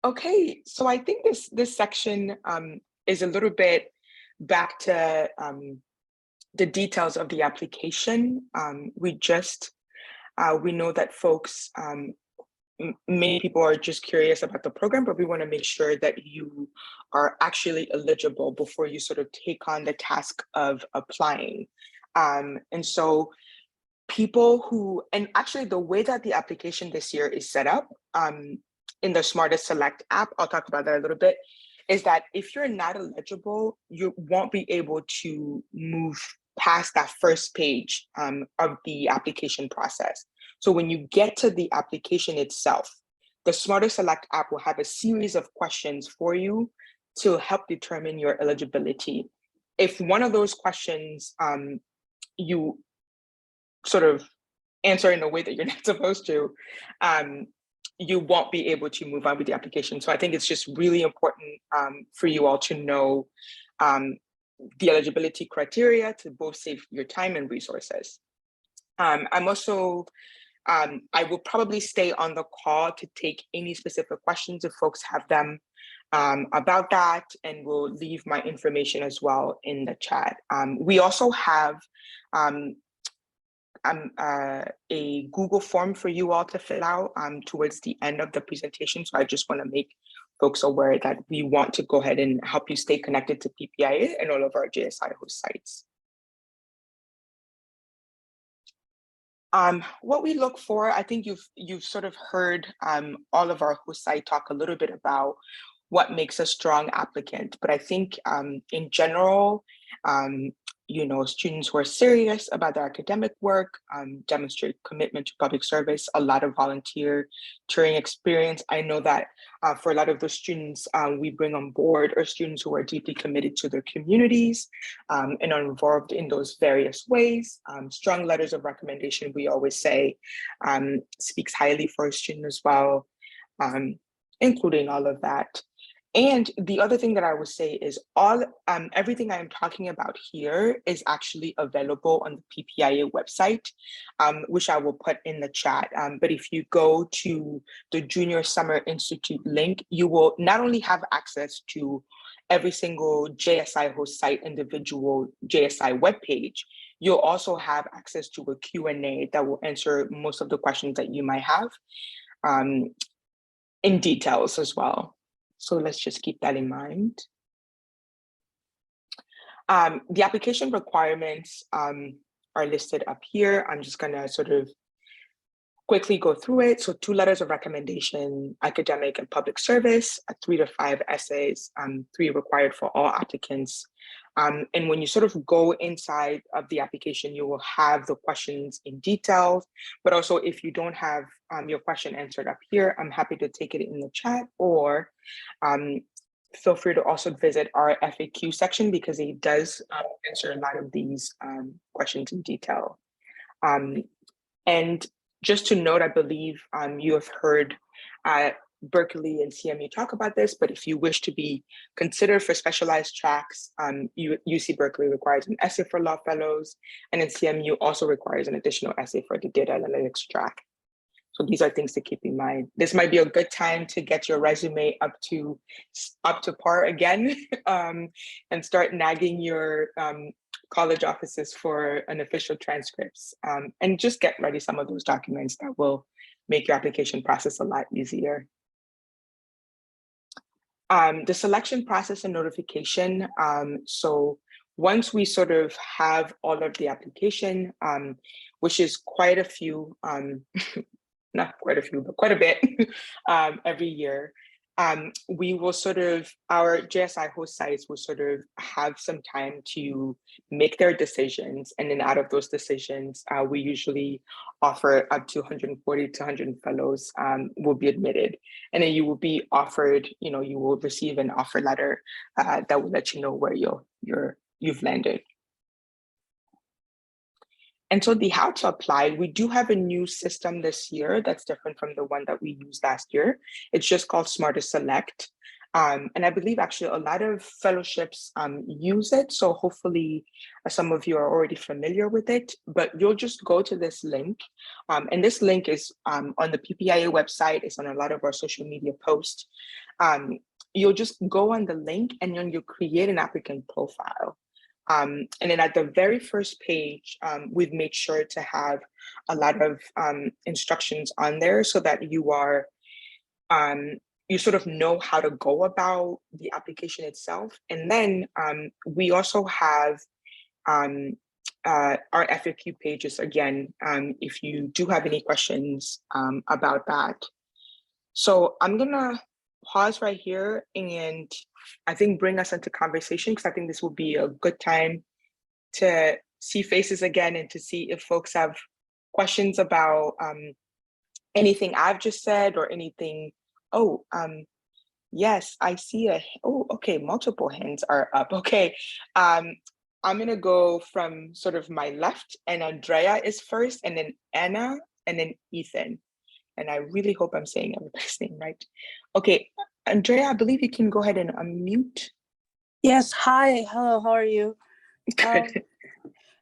Okay, so I think this section is a little bit back to the details of the application, we know that folks, many people are just curious about the program, but we want to make sure that you are actually eligible before you sort of take on the task of applying. And so people who, and actually the way that the application this year is set up in the Smartest Select app, I'll talk about that a little bit, is that if you're not eligible, you won't be able to move past that first page of the application process. So when you get to the application itself, the Smarter Select app will have a series of questions for you to help determine your eligibility. If one of those questions you sort of answer in a way that you're not supposed to, you won't be able to move on with the application. So I think it's just really important for you all to know the eligibility criteria to both save your time and resources. I'm also, I will probably stay on the call to take any specific questions if folks have them about that, and we'll leave my information as well in the chat. We also have a Google form for you all to fill out towards the end of the presentation. So I just want to make folks aware that we want to go ahead and help you stay connected to PPIA and all of our JSI host sites. What we look for, I think you've sort of heard all of our host site talk a little bit about what makes a strong applicant, but I think in general, you know, students who are serious about their academic work, demonstrate commitment to public service, a lot of volunteer touring experience. I know that for a lot of the students we bring on board are students who are deeply committed to their communities and are involved in those various ways. Strong letters of recommendation, we always say, speaks highly for a student as well, including all of that. And the other thing that I would say is everything I'm talking about here is actually available on the PPIA website, which I will put in the chat. But if you go to the Junior Summer Institute link, you will not only have access to every single JSI host site individual JSI webpage, you'll also have access to a Q&A that will answer most of the questions that you might have in details as well. So let's just keep that in mind. The application requirements are listed up here. I'm just gonna sort of quickly go through it. So 2 letters of recommendation, academic and public service, 3 to 5 essays, 3 required for all applicants. And when you sort of go inside of the application, you will have the questions in detail, but also if you don't have your question answered up here, I'm happy to take it in the chat, or feel free to also visit our FAQ section because it does answer a lot of these questions in detail. And just to note, I believe you have heard Berkeley and CMU talk about this, but if you wish to be considered for specialized tracks, UC Berkeley requires an essay for law fellows, and then CMU also requires an additional essay for the data analytics track. So these are things to keep in mind. This might be a good time to get your resume up to par again and start nagging your college offices for an official transcripts, and just get ready some of those documents that will make your application process a lot easier. The selection process and notification. So once we sort of have all of the application, which is quite a few, not quite a few, but quite a bit every year, we will sort of, our JSI host sites will sort of have some time to make their decisions. And then out of those decisions, we usually offer up to 140 to 100 fellows will be admitted. And then you will be offered, you know, you will receive an offer letter that will let you know where you've landed. And so the how to apply, we do have a new system this year that's different from the one that we used last year. It's just called Smarter Select. And I believe actually a lot of fellowships use it. So hopefully some of you are already familiar with it, but you'll just go to this link. And this link is on the PPIA website. It's on a lot of our social media posts. you'll just go on the link and then you'll create an applicant profile. And then at the very first page, we've made sure to have a lot of instructions on there so that you are, you sort of know how to go about the application itself. And then we also have our FAQ pages again, if you do have any questions about that. So I'm gonna pause right here and I think bring us into conversation, because I think this will be a good time to see faces again and to see if folks have questions about anything I've just said or anything. Oh, yes, I see okay, multiple hands are up. Okay, I'm gonna go from sort of my left, and Andrea is first, and then Anna, and then Ethan. And I really hope I'm saying everybody's name right. Okay, Andrea, I believe you can go ahead and unmute. Yes, hi, hello, how are you? Good.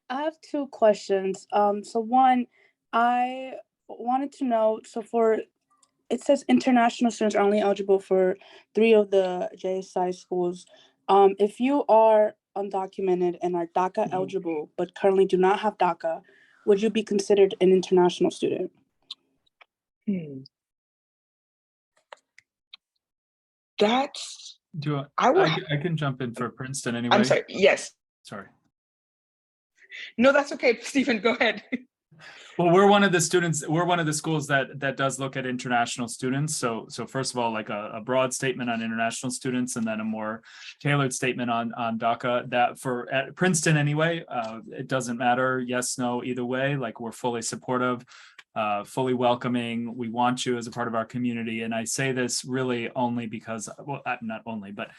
I have two questions. So one, I wanted to know, it says international students are only eligible for 3 of the JSI schools. If you are undocumented and are DACA eligible, but currently do not have DACA, would you be considered an international student? That's, I can jump in for Princeton anyway. I'm sorry, yes. Sorry. No, that's okay, Stephen, go ahead. Well, we're one of the schools that does look at international students. So first of all, like a broad statement on international students, and then a more tailored statement on DACA. That for at Princeton anyway, it doesn't matter, yes, no, either way. Like, we're fully supportive, fully welcoming. We want you as a part of our community. And I say this really only because, well, not only, but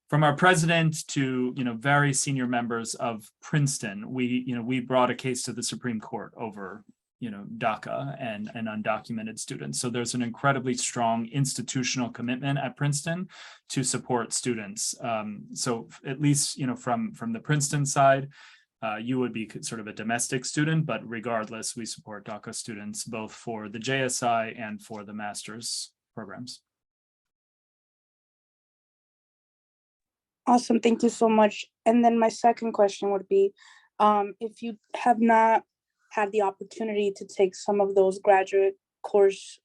from our president to very senior members of Princeton, we brought a case to the Supreme Court over DACA and undocumented students. So there's an incredibly strong institutional commitment at Princeton to support students. So at least from the Princeton side, you would be sort of a domestic student, but regardless, we support DACA students both for the JSI and for the master's programs. Awesome, thank you so much. And then my second question would be, if you have not had the opportunity to take some of those graduate courses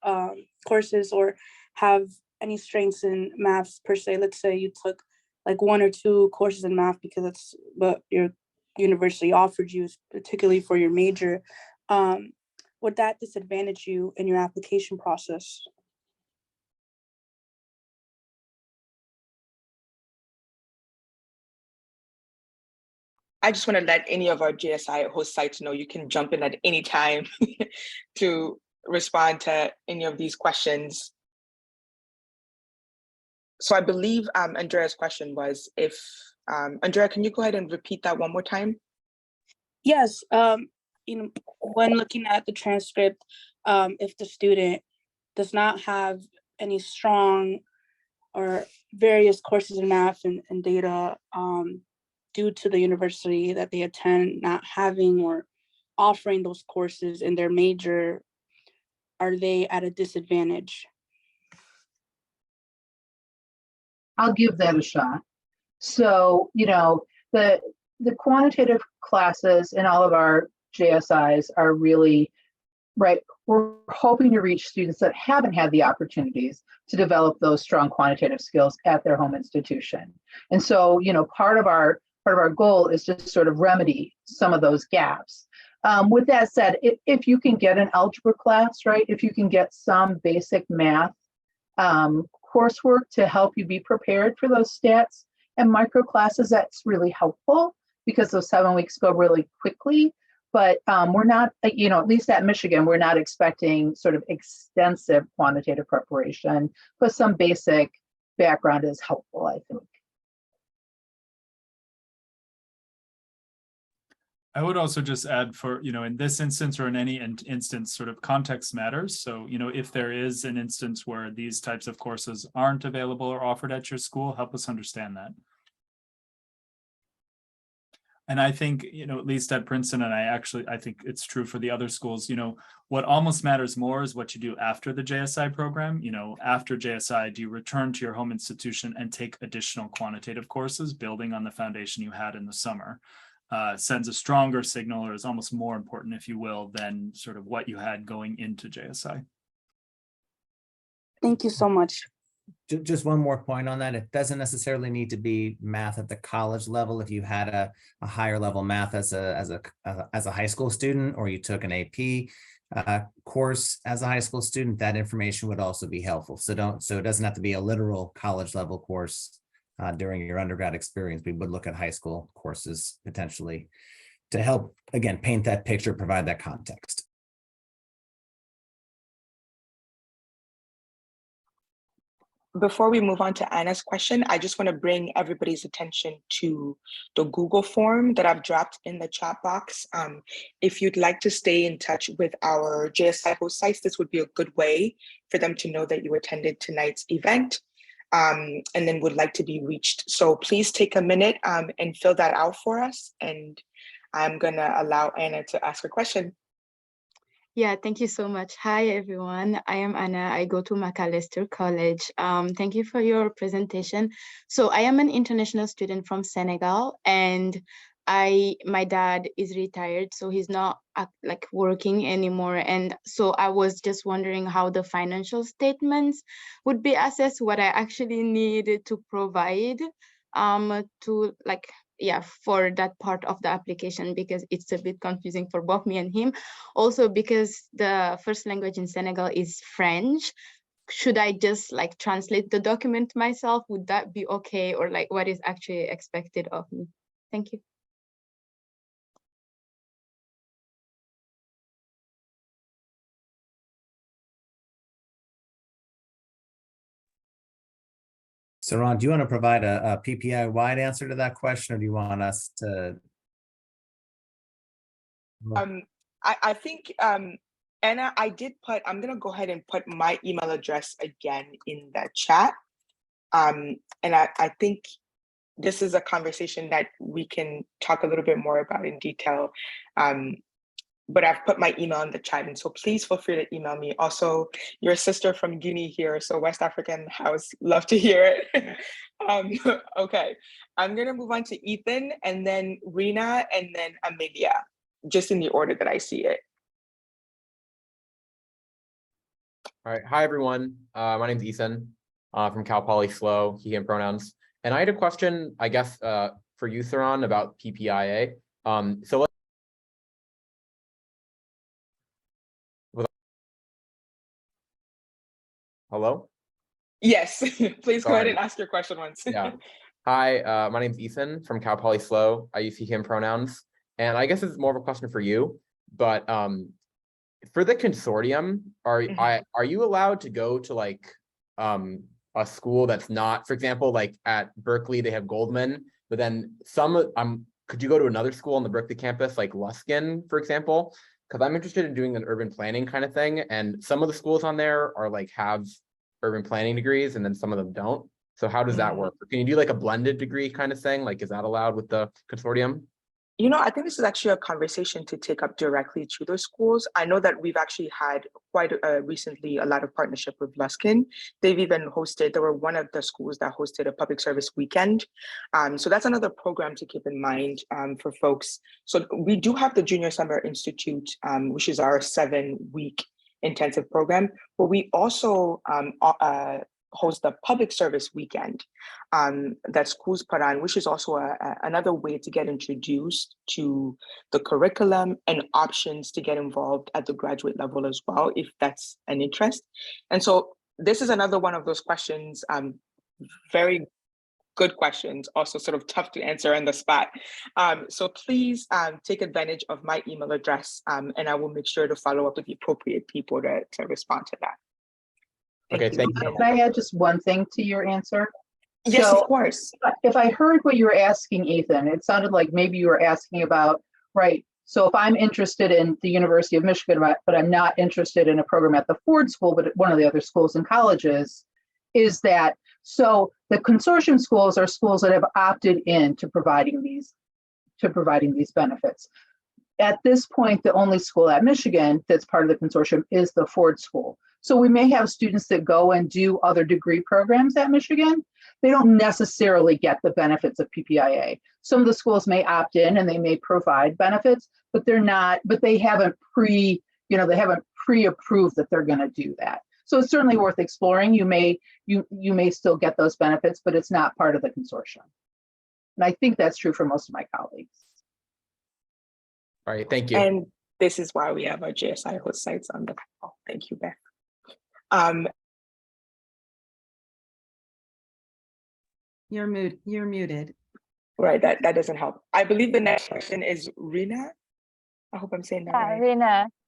or have any strengths in maths per se, let's say you took like 1 or 2 courses in math because that's what your university offered you, particularly for your major, would that disadvantage you in your application process? I just want to let any of our JSI host sites know you can jump in at any time to respond to any of these questions. So I believe Andrea's question was if, Andrea, can you go ahead and repeat that one more time? Yes, when looking at the transcript, if the student does not have any strong or various courses in math and data, due to the university that they attend not having or offering those courses in their major, are they at a disadvantage? I'll give that a shot. So, the quantitative classes in all of our JSIs are really, right, we're hoping to reach students that haven't had the opportunities to develop those strong quantitative skills at their home institution. And so, part of our goal is to sort of remedy some of those gaps. With that said, if you can get an algebra class, right, if you can get some basic math coursework to help you be prepared for those stats and micro classes, that's really helpful because those 7 weeks go really quickly. But we're not, at least at Michigan, we're not expecting sort of extensive quantitative preparation, but some basic background is helpful, I think. I would also just add for, in this instance or in any instance, sort of context matters. So, if there is an instance where these types of courses aren't available or offered at your school, help us understand that. And I think, at least at Princeton, and I think it's true for the other schools, what almost matters more is what you do after the JSI program. After JSI, do you return to your home institution and take additional quantitative courses, building on the foundation you had in the summer? Sends a stronger signal, or is almost more important, if you will, than sort of what you had going into JSI. Thank you so much. Just one more point on that. It doesn't necessarily need to be math at the college level. If you had a higher level math as a high school student, or you took an AP course as a high school student, that information would also be helpful. So it doesn't have to be a literal college level course during your undergrad experience. We would look at high school courses potentially to help, again, paint that picture, provide that context. Before we move on to Anna's question, I just want to bring everybody's attention to the Google form that I've dropped in the chat box. If you'd like to stay in touch with our JSI host sites, this would be a good way for them to know that you attended tonight's event and then would like to be reached. So please take a minute and fill that out for us. And I'm going to allow Anna to ask her question. Yeah, thank you so much. Hi, everyone. I am Anna. I go to Macalester College. Thank you for your presentation. So I am an international student from Senegal, and my dad is retired, so he's not like working anymore. And so I was just wondering how the financial statements would be assessed, what I actually needed to provide to like, yeah, for that part of the application, because it's a bit confusing for both me and him. Also, because the first language in Senegal is French, should I just like translate the document myself? Would that be okay? Or like what is actually expected of me? Thank you. So Ron, do you want to provide a PPI-wide answer to that question, or do you want us to? I think, Anna, I'm going to go ahead and put my email address again in the chat. And I think this is a conversation that we can talk a little bit more about in detail. But I've put my email in the chat, and so please feel free to email me. Also, your sister from Guinea here, so West African house, love to hear it. Okay, I'm gonna move on to Ethan, and then Rena, and then Amelia, just in the order that I see it. All right, hi everyone. My name is Ethan from Cal Poly SLO, he, him pronouns. And I had a question, I guess, for you, Saran, about PPIA. So hello? Yes, please go ahead Sorry. and ask your question once. Yeah. Hi, my name is Ethan from Cal Poly SLO. I use he, him pronouns. And I guess it's more of a question for you, but for the consortium, are you allowed to go to like a school that's not, for example, like at Berkeley, they have Goldman, but then could you go to another school on the Berkeley campus, like Luskin, for example? Because I'm interested in doing an urban planning kind of thing. And some of the schools on there are like have urban planning degrees, and then some of them don't. So how does that work? Can you do like a blended degree kind of thing? Like, is that allowed with the consortium? You know, I think this is actually a conversation to take up directly to those schools. I know that we've actually had quite recently a lot of partnership with Luskin. They've even they were one of the schools that hosted a public service weekend. So that's another program to keep in mind for folks. So we do have the Junior Summer Institute, which is our 7-week intensive program, but we also host a public service weekend that schools put on, which is also another way to get introduced to the curriculum and options to get involved at the graduate level as well, if that's an interest. And so this is another one of those questions, very good questions, also sort of tough to answer on the spot. So please take advantage of my email address, and I will make sure to follow up with the appropriate people to respond to that. Thank you. Can I add just one thing to your answer? Yes, of course. If I heard what you were asking, Ethan, it sounded like maybe you were asking about, right, so if I'm interested in the University of Michigan, but I'm not interested in a program at the Ford School, but at one of the other schools and colleges, is that, so the consortium schools are schools that have opted in to providing these to providing these benefits. At this point, the only school at Michigan that's part of the consortium is the Ford School. So we may have students that go and do other degree programs at Michigan. They don't necessarily get the benefits of PPIA. Some of the schools may opt in and they may provide benefits, but they haven't pre-approved that they're going to do that. So it's certainly worth exploring. You may still get those benefits, but it's not part of the consortium. And I think that's true for most of my colleagues. All right, thank you. And this is why we have our JSI host sites on the call. Thank you, Beth. You're muted. Right, that doesn't help. I believe the next question is Rina. I hope I'm saying that right.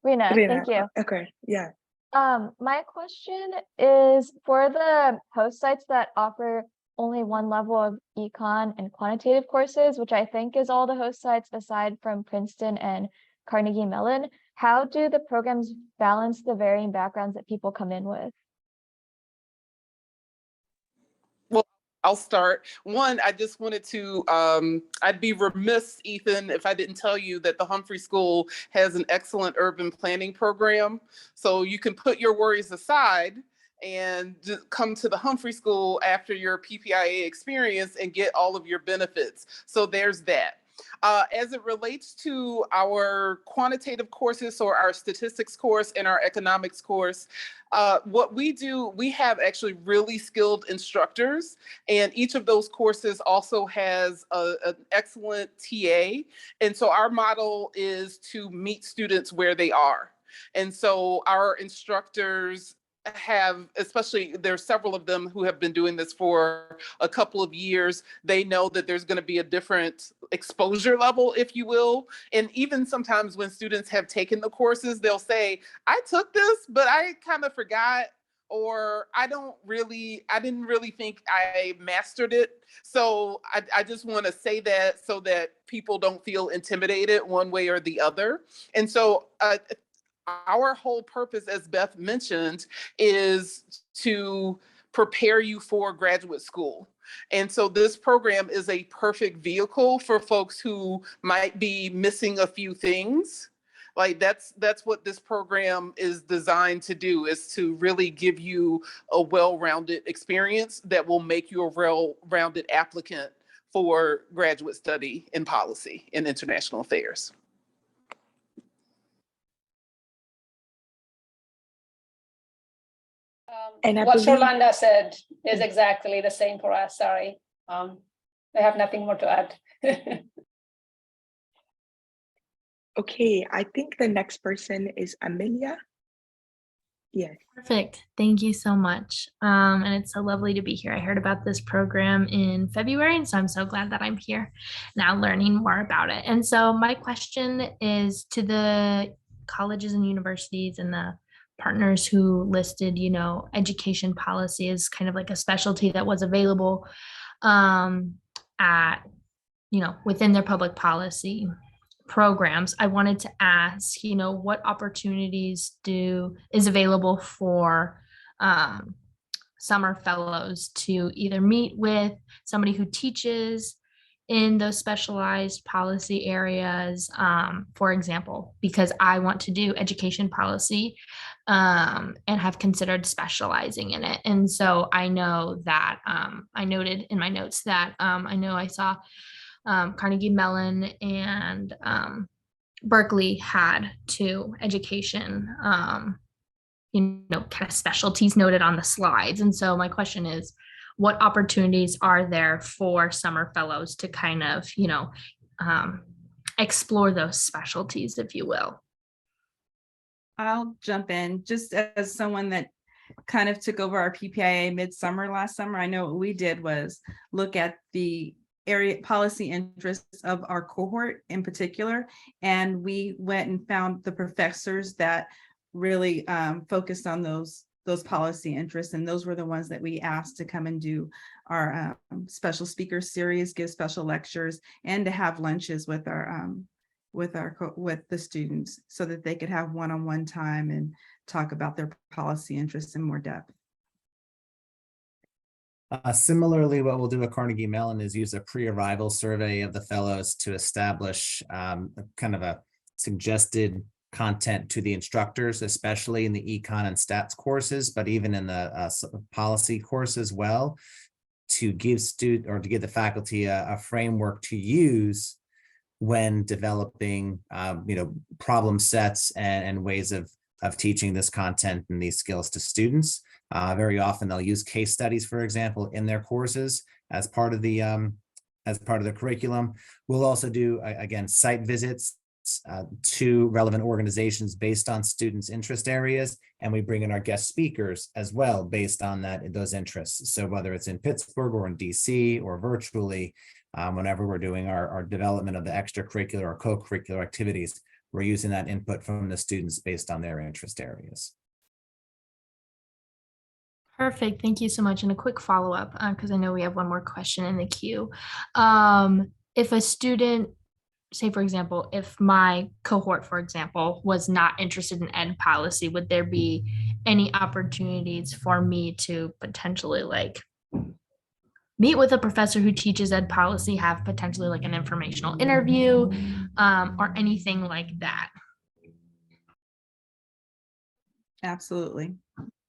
Rina, thank you. Okay, yeah. My question is for the host sites that offer only one level of econ and quantitative courses, which I think is all the host sites aside from Princeton and Carnegie Mellon, how do the programs balance the varying backgrounds that people come in with? Well, I'll start. One, I just wanted to, I'd be remiss, Ethan, if I didn't tell you that the Humphrey School has an excellent urban planning program. So you can put your worries aside and just come to the Humphrey School after your PPIA experience and get all of your benefits. So there's that. As it relates to our quantitative courses or our statistics course and our economics course, what we do, we have actually really skilled instructors, and each of those courses also has an excellent TA. And so our model is to meet students where they are. And so our instructors have, especially there's several of them who have been doing this for a couple of years, they know that there's going to be a different exposure level, if you will. And even sometimes when students have taken the courses, they'll say, I took this, but I kind of forgot, or I didn't really think I mastered it. So I just want to say that so that people don't feel intimidated one way or the other. And so our whole purpose, as Beth mentioned, is to prepare you for graduate school. And so this program is a perfect vehicle for folks who might be missing a few things. Like that's what this program is designed to do, is to really give you a well-rounded experience that will make you a well-rounded applicant for graduate study in policy and international affairs. And what Sholanda said is exactly the same for us. Sorry. I have nothing more to add. Okay, I think the next person is Amelia. Yes. Perfect. Thank you so much. And it's so lovely to be here. I heard about this program in February, and so I'm so glad that I'm here now learning more about it. And so my question is to the colleges and universities and the partners who listed, education policy as kind of like a specialty that was available at, within their public policy programs. I wanted to ask, what opportunities is available for summer fellows to either meet with somebody who teaches in those specialized policy areas, for example, because I want to do education policy and have considered specializing in it. And so I know that I noted in my notes that I know I saw Carnegie Mellon and Berkeley had two education, kind of specialties noted on the slides. And so my question is, what opportunities are there for summer fellows to kind of, explore those specialties, if you will? I'll jump in just as someone that kind of took over our PPIA midsummer last summer. I know what we did was look at the area policy interests of our cohort in particular, and we went and found the professors that really focused on those policy interests, and those were the ones that we asked to come and do our special speaker series, give special lectures, and to have lunches with the students so that they could have one-on-one time and talk about their policy interests in more depth. Similarly, what we'll do at Carnegie Mellon is use a pre-arrival survey of the fellows to establish kind of a suggested content to the instructors, especially in the econ and stats courses, but even in the policy course as well, to give the faculty a framework to use when developing problem sets and ways of teaching this content and these skills to students. Very often they'll use case studies, for example, in their courses as part of the curriculum. We'll also do, again, site visits to relevant organizations based on students' interest areas, and we bring in our guest speakers as well based on those interests. So whether it's in Pittsburgh or in DC or virtually, whenever we're doing our development of the extracurricular or co-curricular activities, we're using that input from the students based on their interest areas. Perfect. Thank you so much. And a quick follow-up, because I know we have one more question in the queue. If a student, say, for example, if my cohort, for example, was not interested in ed policy, would there be any opportunities for me to potentially meet with a professor who teaches ed policy, have potentially an informational interview, or anything like that? Absolutely.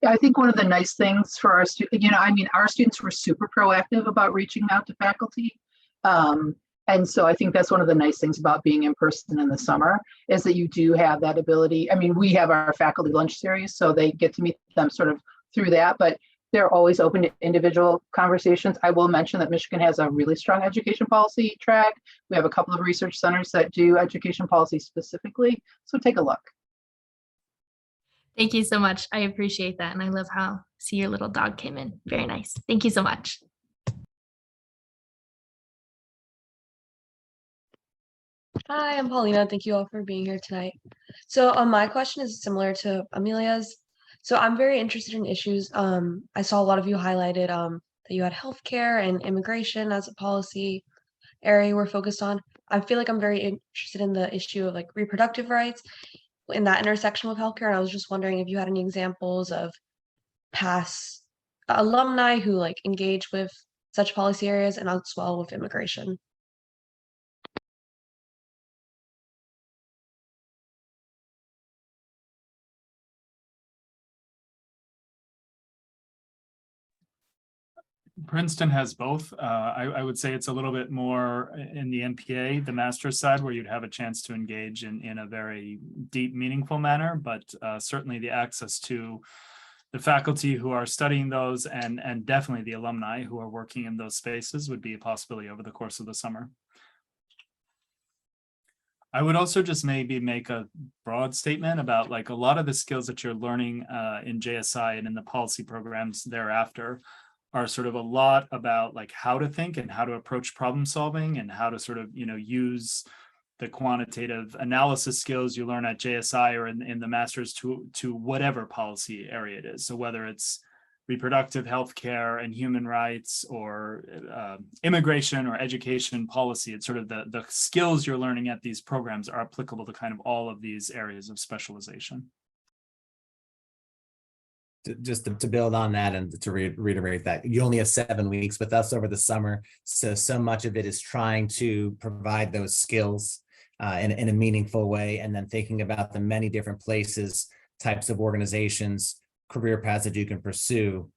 Yeah, I think one of the nice things for our students, our students were super proactive about reaching out to faculty. And so I think that's one of the nice things about being in person in the summer is that you do have that ability. I mean, we have our faculty lunch series, so they get to meet them sort of through that, but they're always open to individual conversations. I will mention that Michigan has a really strong education policy track. We have a couple of research centers that do education policy specifically, so take a look. Thank you so much. I appreciate that. And I love how see your little dog came in. Very nice. Thank you so much. Hi, I'm Paulina. Thank you all for being here tonight. So my question is similar to Amelia's. So I'm very interested in issues. I saw a lot of you highlighted that you had healthcare and immigration as a policy area we're focused on. I feel like I'm very interested in the issue of reproductive rights in that intersection with healthcare. And I was just wondering if you had any examples of past alumni who engage with such policy areas and as well with immigration. Princeton has both. I would say it's a little bit more in the MPA, the master's side, where you'd have a chance to engage in a very deep, meaningful manner, but certainly the access to the faculty who are studying those and definitely the alumni who are working in those spaces would be a possibility over the course of the summer. I would also just maybe make a broad statement about a lot of the skills that you're learning in JSI and in the policy programs thereafter are sort of a lot about how to think and how to approach problem solving and how to sort of, use the quantitative analysis skills you learn at JSI or in the master's to whatever policy area it is. So whether it's reproductive health care and human rights or immigration or education policy, it's sort of the skills you're learning at these programs are applicable to kind of all of these areas of specialization. Just to build on that and to reiterate that you only have 7 weeks with us over the summer. So much of it is trying to provide those skills in a meaningful way. And then thinking about the many different places, types of organizations, career paths that you can pursue.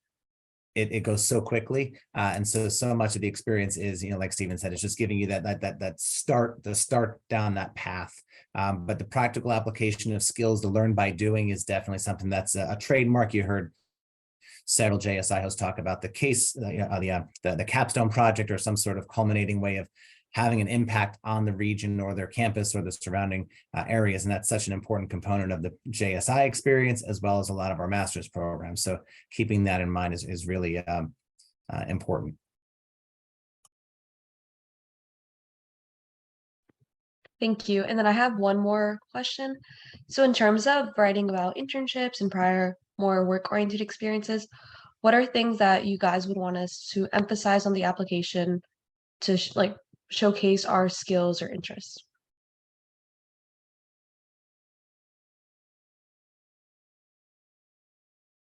It goes so quickly. And so much of the experience is, like Stephen said, it's just giving you that start down that path. But the practical application of skills to learn by doing is definitely something that's a trademark. You heard several JSI hosts talk about the case, the capstone project or some sort of culminating way of having an impact on the region or their campus or the surrounding areas. And that's such an important component of the JSI experience, as well as a lot of our master's programs. So keeping that in mind is really important. Thank you. And then I have one more question. So in terms of writing about internships and prior more work-oriented experiences, what are things that you guys would want us to emphasize on the application to showcase our skills or interests?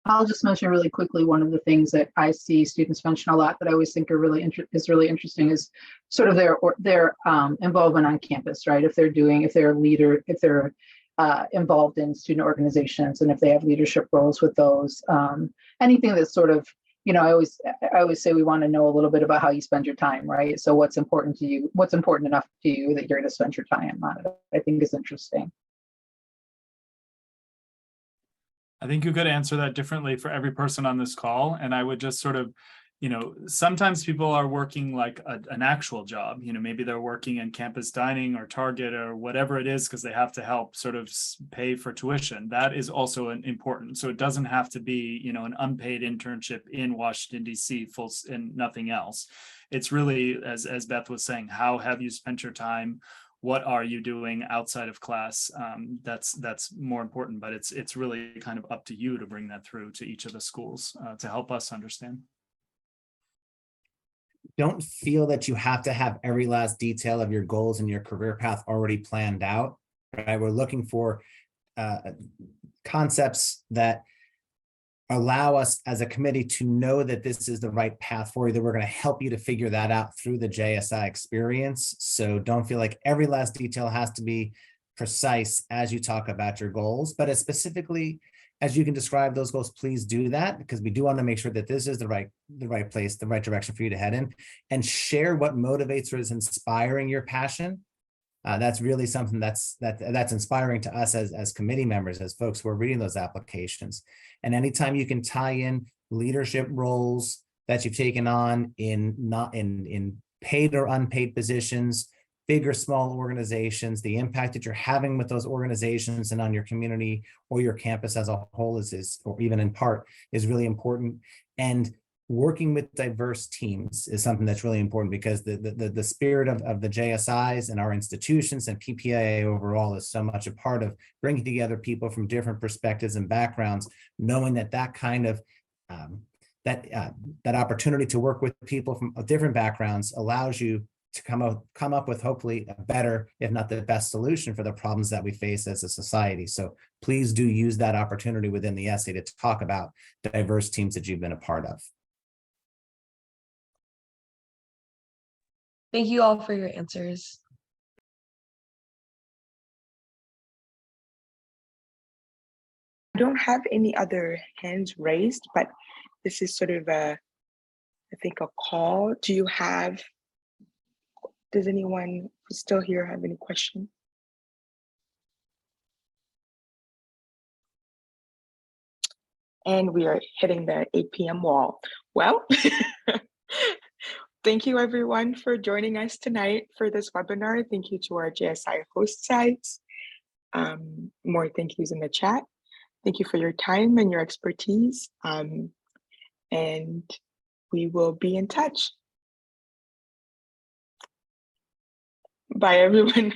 I'll just mention really quickly, one of the things that I see students mention a lot that I always think are really interesting is sort of their involvement on campus, right? If they're involved in student organizations, and if they have leadership roles with those, anything that's sort of, I always say we want to know a little bit about how you spend your time, right? So what's important to you, what's important enough to you that you're going to spend your time on it, I think is interesting. I think you could answer that differently for every person on this call. And I would just sort of, sometimes people are working like an actual job, maybe they're working in campus dining or Target or whatever it is, because they have to help sort of pay for tuition. That is also important. So it doesn't have to be, an unpaid internship in Washington, D.C. full and nothing else. It's really, as Beth was saying, how have you spent your time? What are you doing outside of class? That's more important, but it's really kind of up to you to bring that through to each of the schools to help us understand. Don't feel that you have to have every last detail of your goals and your career path already planned out, right? We're looking for concepts that allow us as a committee to know that this is the right path for you, that we're going to help you to figure that out through the JSI experience. So don't feel like every last detail has to be precise as you talk about your goals, but as specifically as you can describe those goals, please do that, because we do want to make sure that this is the right place, the right direction for you to head in, and share what motivates or is inspiring your passion. That's really something that's inspiring to us as committee members, as folks who are reading those applications. And anytime you can tie in leadership roles that you've taken on in paid or unpaid positions, big or small organizations, the impact that you're having with those organizations and on your community or your campus as a whole is or even in part, is really important. And working with diverse teams is something that's really important, because the spirit of the JSIs and our institutions and PPIA overall is so much a part of bringing together people from different perspectives and backgrounds, knowing that kind of that opportunity to work with people from different backgrounds allows you to come up with hopefully a better, if not the best, solution for the problems that we face as a society. So please do use that opportunity within the essay to talk about diverse teams that you've been a part of. Thank you all for your answers. I don't have any other hands raised, but this is sort of I think a call. Does anyone who's still here have any questions? And we are hitting the 8 p.m. wall. Well, thank you everyone for joining us tonight for this webinar. Thank you to our JSI host sites. More thank yous in the chat. Thank you for your time and your expertise. And we will be in touch. Bye, everyone.